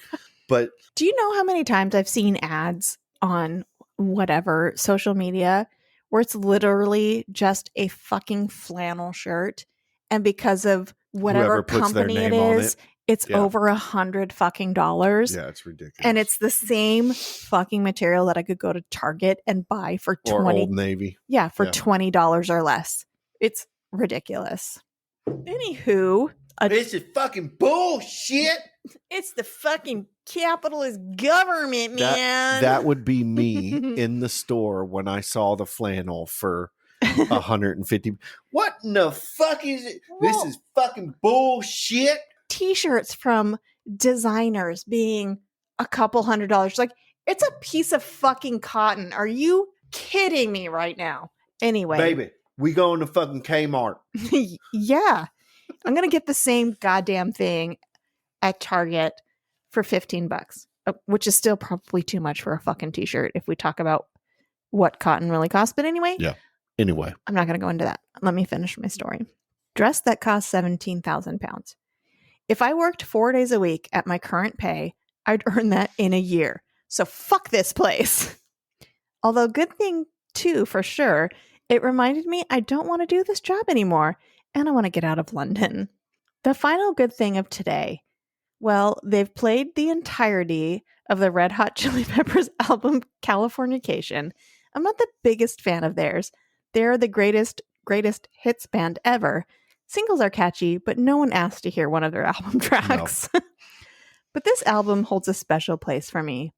But do you know how many times I've seen ads on whatever social media where it's literally just a fucking flannel shirt, and because of whatever company it is, it's over $100 fucking dollars. Yeah, it's ridiculous. And it's the same fucking material that I could go to Target and buy for or Old Navy. Yeah, for $20 or less. It's ridiculous. Anywho, this is fucking bullshit. It's the fucking capitalist government, man. That would be me in the store when I saw the flannel for 150. What in the fuck is it? This is fucking bullshit. T-shirts from designers being a couple $100. Like, it's a piece of fucking cotton. Are you kidding me right now? Anyway. Baby, we going to fucking Kmart. Yeah. I'm going to get the same goddamn thing at Target for $15, which is still probably too much for a fucking t-shirt if we talk about what cotton really costs. But anyway. Yeah. Anyway. I'm not going to go into that. Let me finish my story. Dress that costs 17,000 pounds. If I worked 4 days a week at my current pay, I'd earn that in a year. So fuck this place. Although good thing too, for sure, it reminded me I don't want to do this job anymore and I want to get out of London. The final good thing of today, well, they've played the entirety of the Red Hot Chili Peppers album Californication. I'm not the biggest fan of theirs. They're the greatest hits band ever. Singles are catchy, but no one asked to hear one of their album tracks. No. But this album holds a special place for me.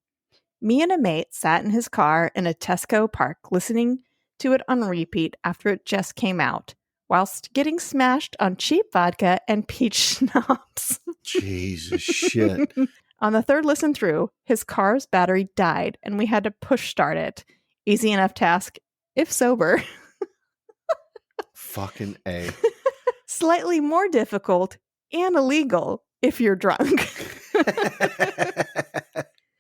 Me and a mate sat in his car in a Tesco park listening to it on repeat after it just came out, whilst getting smashed on cheap vodka and peach schnapps. Jesus shit. On the third listen through, his car's battery died and we had to push start it. Easy enough task, if sober. Fucking A. Slightly more difficult and illegal if you're drunk.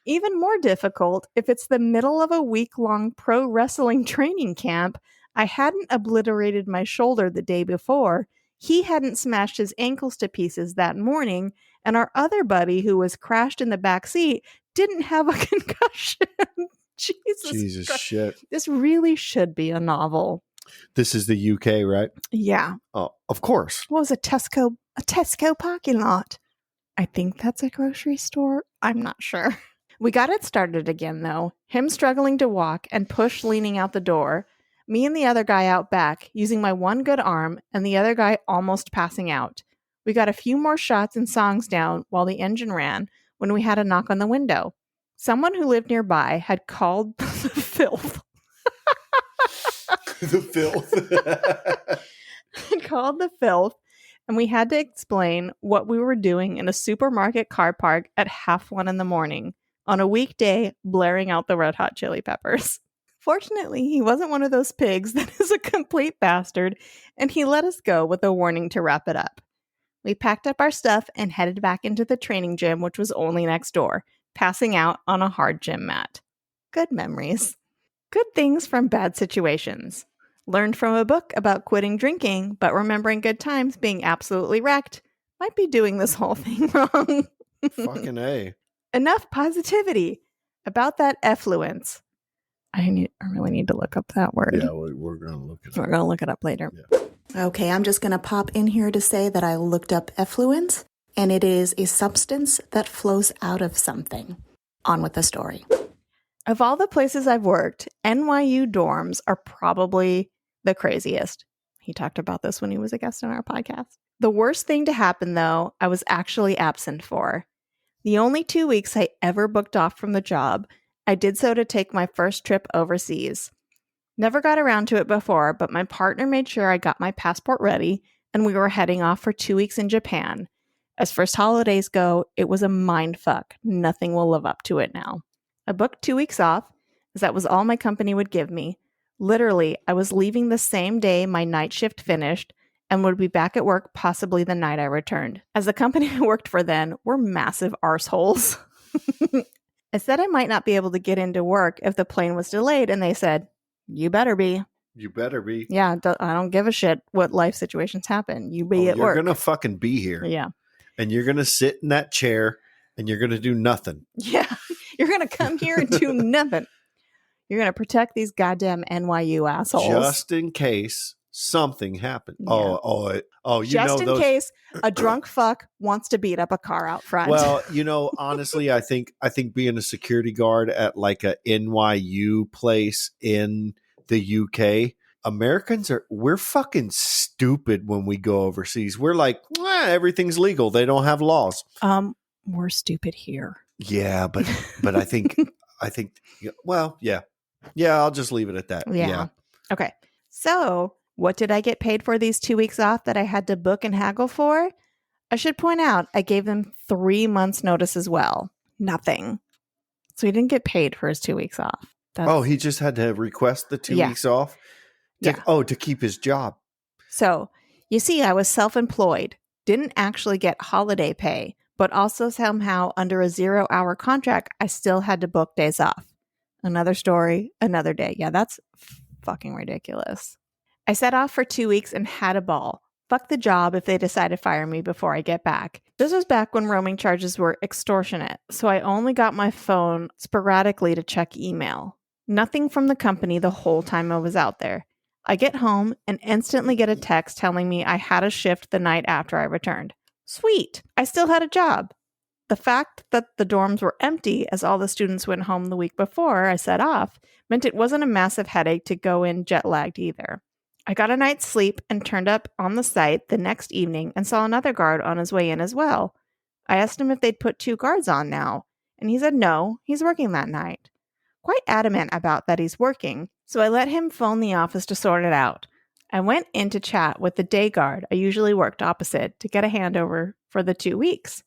Even more difficult if it's the middle of a week-long pro wrestling training camp. I hadn't obliterated my shoulder the day before. He hadn't smashed his ankles to pieces that morning. And our other buddy who was crashed in the back seat didn't have a concussion. Jesus shit. This really should be a novel. This is the UK, right? Yeah. Oh, of course. What was a Tesco parking lot? I think that's a grocery store. I'm not sure. We got it started again, though. Him struggling to walk and push leaning out the door. Me and the other guy out back, using my one good arm, and the other guy almost passing out. We got a few more shots and songs down while the engine ran when we had a knock on the window. Someone who lived nearby had called the filth. The filth. Called the filth, and we had to explain what we were doing in a supermarket car park at 1:30 in the morning on a weekday, blaring out the Red Hot Chili Peppers. Fortunately, he wasn't one of those pigs that is a complete bastard, and he let us go with a warning to wrap it up. We packed up our stuff and headed back into the training gym, which was only next door, passing out on a hard gym mat. Good memories. Good things from bad situations. Learned from a book about quitting drinking, but remembering good times being absolutely wrecked. Might be doing this whole thing wrong. Fucking A. Enough positivity about that effluence. I really need to look up that word. Yeah, we're going to look it up. We're going to look it up later. Yeah. Okay, I'm just going to pop in here to say that I looked up effluence, and it is a substance that flows out of something. On with the story. Of all the places I've worked, NYU dorms are probably the craziest. He talked about this when he was a guest on our podcast. The worst thing to happen, though, I was actually absent for. The only 2 weeks I ever booked off from the job, I did so to take my first trip overseas. Never got around to it before, but my partner made sure I got my passport ready, and we were heading off for 2 weeks in Japan. As first holidays go, it was a mindfuck. Nothing will live up to it now. I booked 2 weeks off, as that was all my company would give me. Literally, I was leaving the same day my night shift finished and would be back at work possibly the night I returned. As the company I worked for then were massive arseholes. I said I might not be able to get into work if the plane was delayed, and they said, you better be. You better be. Yeah, I don't give a shit what life situations happen. You be at you're work. You're going to fucking be here. Yeah. And you're going to sit in that chair and you're going to do nothing. Yeah. You're going to come here and do nothing. You're going to protect these goddamn NYU assholes. Just in case something happened. Yeah. Just in case a drunk fuck wants to beat up a car out front. Well, honestly, I think being a security guard at like a NYU place in the UK, we're fucking stupid when we go overseas. We're like, everything's legal. They don't have laws. We're stupid here. Yeah, but I think well, yeah. Yeah, I'll just leave it at that. Yeah. Okay. So, what did I get paid for these 2 weeks off that I had to book and haggle for? I should point out, I gave them 3 months notice as well. Nothing. So he didn't get paid for his 2 weeks off. He just had to request the 2 weeks off? To keep his job. So, you see, I was self-employed, didn't actually get holiday pay, but also somehow under a 0-hour contract, I still had to book days off. Another story, another day. Yeah, that's fucking ridiculous. I set off for 2 weeks and had a ball. Fuck the job if they decide to fire me before I get back. This was back when roaming charges were extortionate, so I only got my phone sporadically to check email. Nothing from the company the whole time I was out there. I get home and instantly get a text telling me I had a shift the night after I returned. Sweet. I still had a job. The fact that the dorms were empty as all the students went home the week before I set off meant it wasn't a massive headache to go in jet-lagged either. I got a night's sleep and turned up on the site the next evening and saw another guard on his way in as well. I asked him if they'd put 2 guards on now, and he said no, he's working that night. Quite adamant about that he's working, so I let him phone the office to sort it out. I went in to chat with the day guard I usually worked opposite to get a handover for the 2 weeks.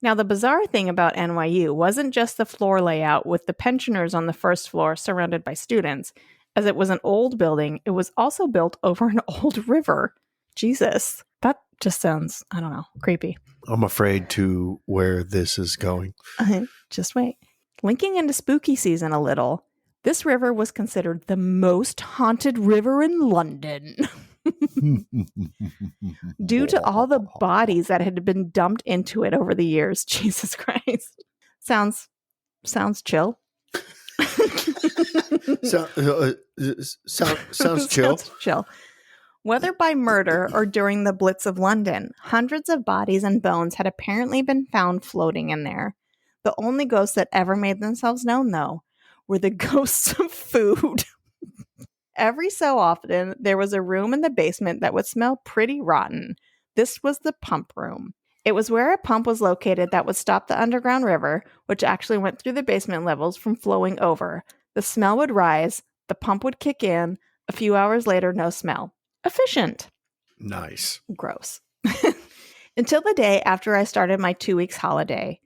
Now, the bizarre thing about NYU wasn't just the floor layout with the pensioners on the first floor surrounded by students. As it was an old building, it was also built over an old river. Jesus, that just sounds, I don't know, creepy. I'm afraid to where this is going. Just wait. Linking into spooky season a little, this river was considered the most haunted river in London. Due to all the bodies that had been dumped into it over the years. Jesus Christ. Sounds chill. Sounds chill. Sounds chill. Whether by murder or during the Blitz of London, hundreds of bodies and bones had apparently been found floating in there. The only ghosts that ever made themselves known, though, were the ghosts of food. Every so often, there was a room in the basement that would smell pretty rotten. This was the pump room. It was where a pump was located that would stop the underground river, which actually went through the basement levels, from flowing over. The smell would rise, the pump would kick in, a few hours later, no smell. Efficient. Nice. Gross. Until the day after I started my 2 weeks holiday.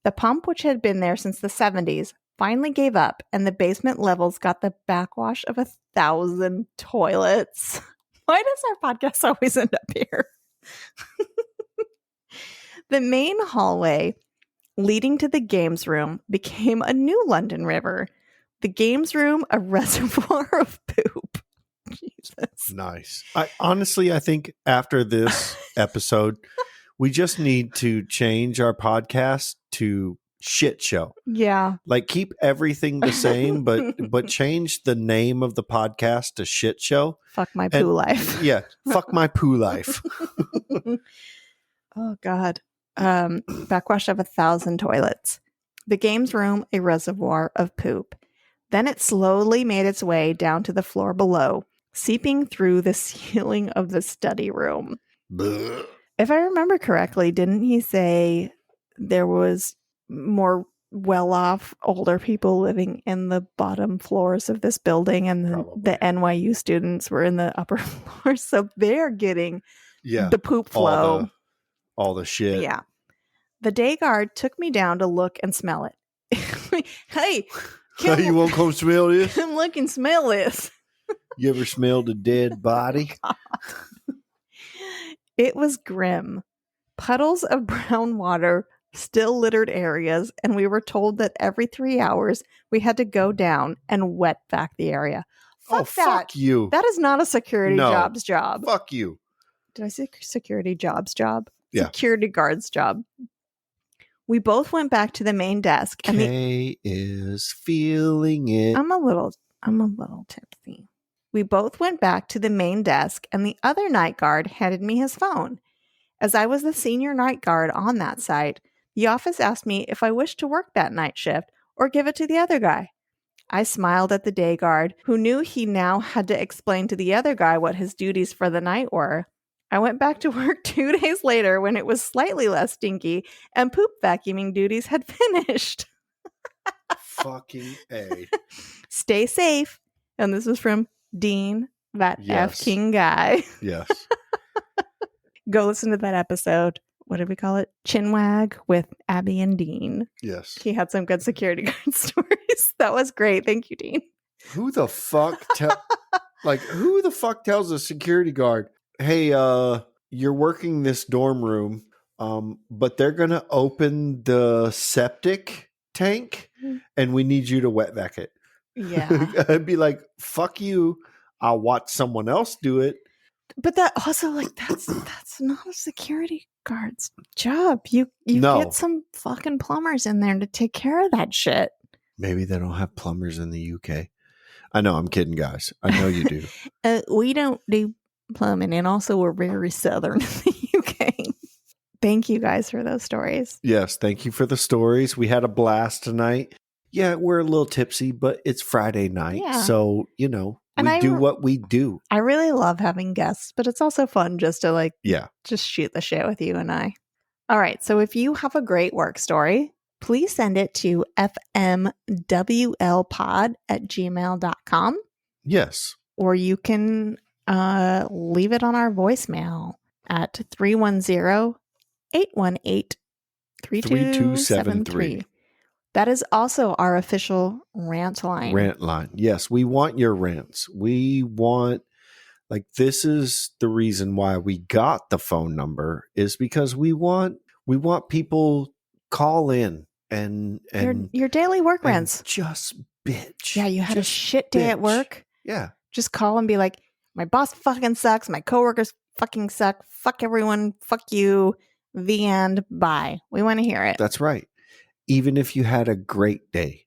The pump, which had been there since the 70s, finally gave up, and the basement levels got the backwash of 1,000 toilets. Why does our podcast always end up here? The main hallway leading to the games room became a new London river. The games room, a reservoir of poop. Jesus. Nice. I think after this episode, we just need to change our podcast to shit show. Yeah. Like, keep everything the same, but change the name of the podcast to shit show. Fuck my poo life. Yeah. Fuck my poo life. Oh God. Backwash of 1,000 toilets. The games room, a reservoir of poop. Then it slowly made its way down to the floor below, seeping through the ceiling of the study room. Blech. If I remember correctly, didn't he say there was more well-off older people living in the bottom floors of this building, and the NYU students were in the upper floors, so they're getting the poop flow. All the shit. Yeah. The day guard took me down to look and smell it. Hey, you won't come smell this? Come look and smell this. You ever smelled a dead body? It was grim. Puddles of brown water still littered areas, and we were told that every 3 hours we had to go down and wet vac the area. Fuck that. Fuck you. That is not a security jobs job. Fuck you. Did I say security jobs job? Yeah. Security guards job. We both went back to the main desk. And Kay is feeling it. I'm a little tipsy. We both went back to the main desk, and the other night guard handed me his phone. As I was the senior night guard on that site, the office asked me if I wished to work that night shift or give it to the other guy. I smiled at the day guard, who knew he now had to explain to the other guy what his duties for the night were. I went back to work 2 days later when it was slightly less stinky and poop vacuuming duties had finished. Fucking A. Stay safe. And this was from Dean, that F King guy. Yes. Go listen to that episode. What did we call it? Chinwag with Abby and Dean. Yes. He had some good security guard stories. That was great. Thank you, Dean. Who the fuck tells a security guard, hey, you're working this dorm room, but they're going to open the septic tank and we need you to wet vac it. Yeah. I'd be like, fuck you. I'll watch someone else do it. But that also, like, that's not a security guard's job. You No. get some fucking plumbers in there to take care of that shit. Maybe they don't have plumbers in the UK. I know, I'm kidding, guys. I know you do. We don't do plumbing, and also we're very southern in the UK. Thank you guys for those stories. Yes, thank you for the stories. We had a blast tonight. Yeah, we're a little tipsy, but it's Friday night. Yeah. So, you know, And we do what we do. I really love having guests, but it's also fun just to just shoot the shit with you and I. All right. So if you have a great work story, please send it to fmwlpod@gmail.com. Yes. Or you can leave it on our voicemail at 310-818-3273. That is also our official rant line. Rant line. Yes, we want your rants. We want, this is the reason why we got the phone number, is because we want people call in and your daily work rants. Just bitch. Yeah, you had a shit day at work. Yeah. Just call and be like, my boss fucking sucks. My coworkers fucking suck. Fuck everyone. Fuck you. The end. Bye. We want to hear it. That's right. Even if you had a great day,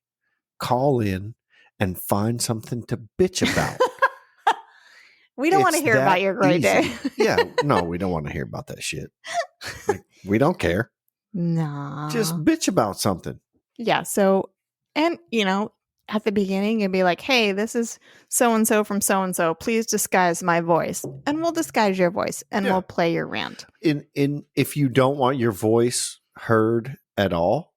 call in and find something to bitch about. We don't want to hear about your great day. Yeah. No, we don't want to hear about that shit. We don't care. No. Just bitch about something. Yeah. So, and at the beginning, you'd be like, hey, this is so-and-so from so-and-so. Please disguise my voice. And we'll disguise your voice and we'll play your rant. If you don't want your voice heard at all,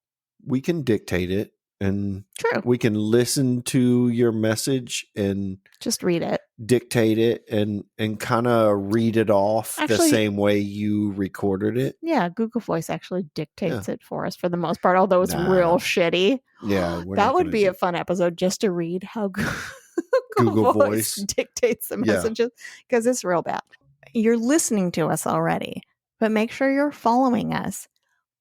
we can dictate it, and we can listen to your message and just read it, dictate it, and kind of read it off the same way you recorded it. Yeah, Google Voice actually dictates it for us for the most part, although it's real shitty. Yeah, that would be a fun episode just to read how Google Voice dictates the messages, because it's real bad. You're listening to us already, but make sure you're following us.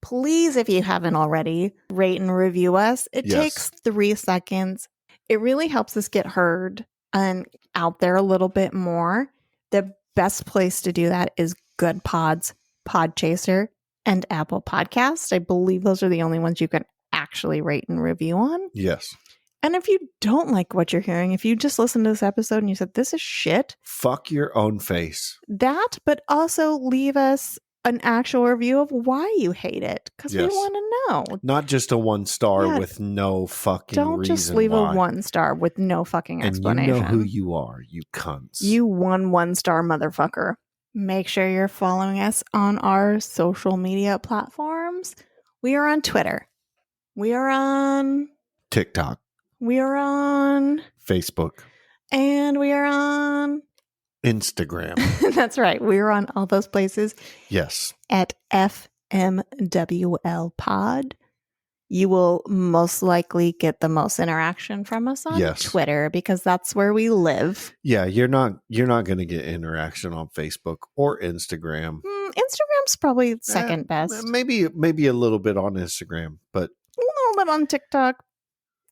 Please, if you haven't already, rate and review us. It takes 3 seconds. It really helps us get heard and out there a little bit more. The best place to do that is Good Pods, Podchaser, and Apple Podcasts. I believe those are the only ones you can actually rate and review on. Yes. And if you don't like what you're hearing, if you just listened to this episode and you said, this is shit. Fuck your own face. That, but also leave us an actual review of why you hate it, because we want to know. Not just a 1 star with no fucking reason. Don't just leave a 1 star with no fucking explanation. And you know who you are, you cunts. You 1 star motherfucker. Make sure you're following us on our social media platforms. We are on Twitter. We are on TikTok. We are on Facebook. And we are on Instagram. That's right. We're on all those places. Yes. At FMWL Pod. You will most likely get the most interaction from us on Twitter, because that's where we live. Yeah, you're not going to get interaction on Facebook or Instagram. Instagram's probably second best. Maybe a little bit on Instagram, but a little bit on TikTok,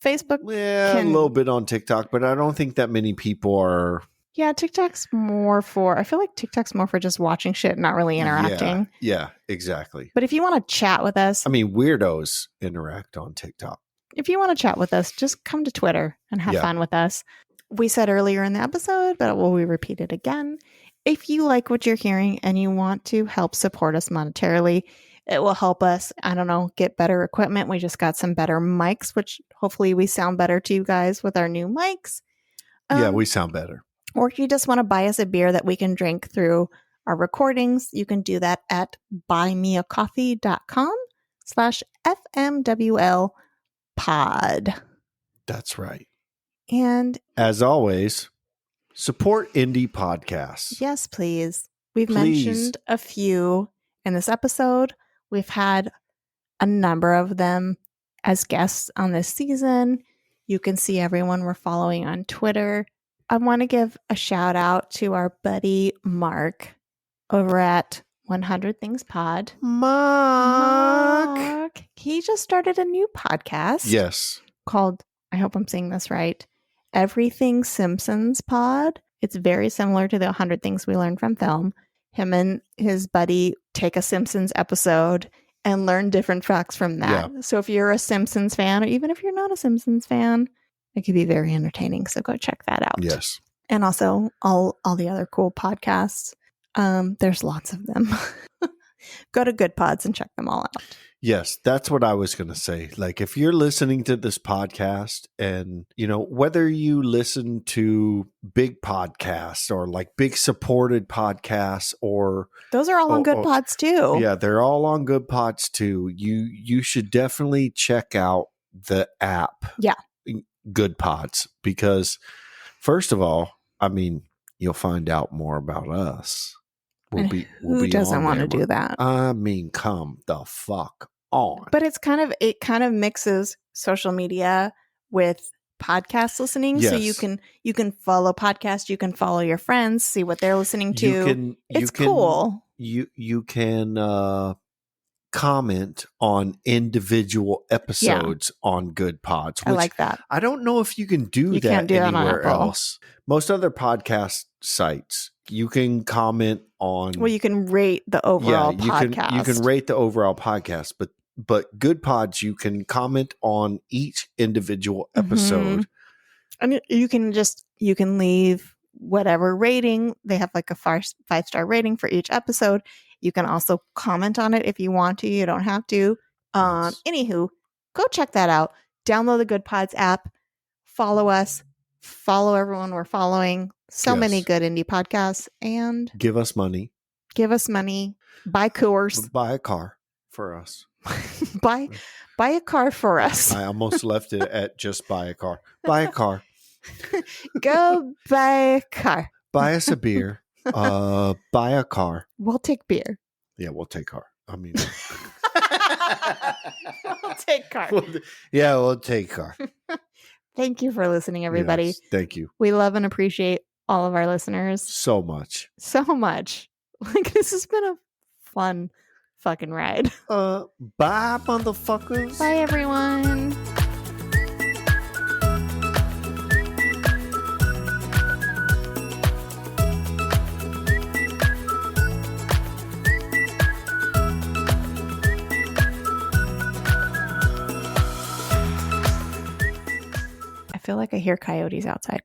Facebook. Yeah, a little bit on TikTok, but I don't think that many people are. Yeah, TikTok's more for. I feel like TikTok's more for just watching shit, not really interacting. Yeah, exactly. But if you want to chat with us, I mean, weirdos interact on TikTok. If you want to chat with us, just come to Twitter and have fun with us. We said earlier in the episode, but we repeat it again. If you like what you're hearing and you want to help support us monetarily, it will help us, I don't know, get better equipment. We just got some better mics, which hopefully we sound better to you guys with our new mics. Yeah, we sound better. Or if you just want to buy us a beer that we can drink through our recordings, you can do that at buymeacoffee.com/FMWL-pod. That's right. And as always, support indie podcasts. Yes, please. We've mentioned a few in this episode. We've had a number of them as guests on this season. You can see everyone we're following on Twitter. I want to give a shout out to our buddy Mark over at 100 Things Pod. Mark. He just started a new podcast. Yes. Called, I hope I'm saying this right, Everything Simpsons Pod. It's very similar to the 100 Things We Learned from Film. Him and his buddy take a Simpsons episode and learn different facts from that. Yeah. So if you're a Simpsons fan, or even if you're not a Simpsons fan, it could be very entertaining. So go check that out. Yes. And also all the other cool podcasts. There's lots of them. Go to Good Pods and check them all out. Yes, that's what I was going to say. Like, if you're listening to this podcast and, whether you listen to big podcasts or like big supported podcasts or... Those are all on Good Pods too. Yeah, they're all on Good Pods too. You should definitely check out the app. Yeah. Good Pods, because first of all, I mean, you'll find out more about us. Who doesn't want to do that? I mean, come the fuck on. But it kind of mixes social media with podcast listening. Yes. So you can follow podcasts, you can follow your friends, see what they're listening to. It's cool. You can comment on individual episodes on Good Pods. I like that. I don't know if you can do that can't do anywhere that on else. Most other podcast sites, you can comment on. Well, you can rate the overall podcast. You can rate the overall podcast, but Good Pods, you can comment on each individual episode. And you can leave whatever rating. They have like a 5-star rating for each episode. You can also comment on it if you want to. You don't have to. Yes. Anywho, go check that out. Download the Good Pods app. Follow us. Follow everyone we're following. So many good indie podcasts. And give us money. Buy Coors. Buy a car for us. buy a car for us. I almost left it at just buy a car. Buy a car. Go buy a car. Buy us a beer. Buy a car. We'll take beer. Yeah, we'll take car. I mean, we'll take car. We'll take car. Thank you for listening, everybody. Yes, thank you. We love and appreciate all of our listeners so much. Like, this has been a fun fucking ride. Bye, motherfuckers. Bye, everyone. I feel like I hear coyotes outside.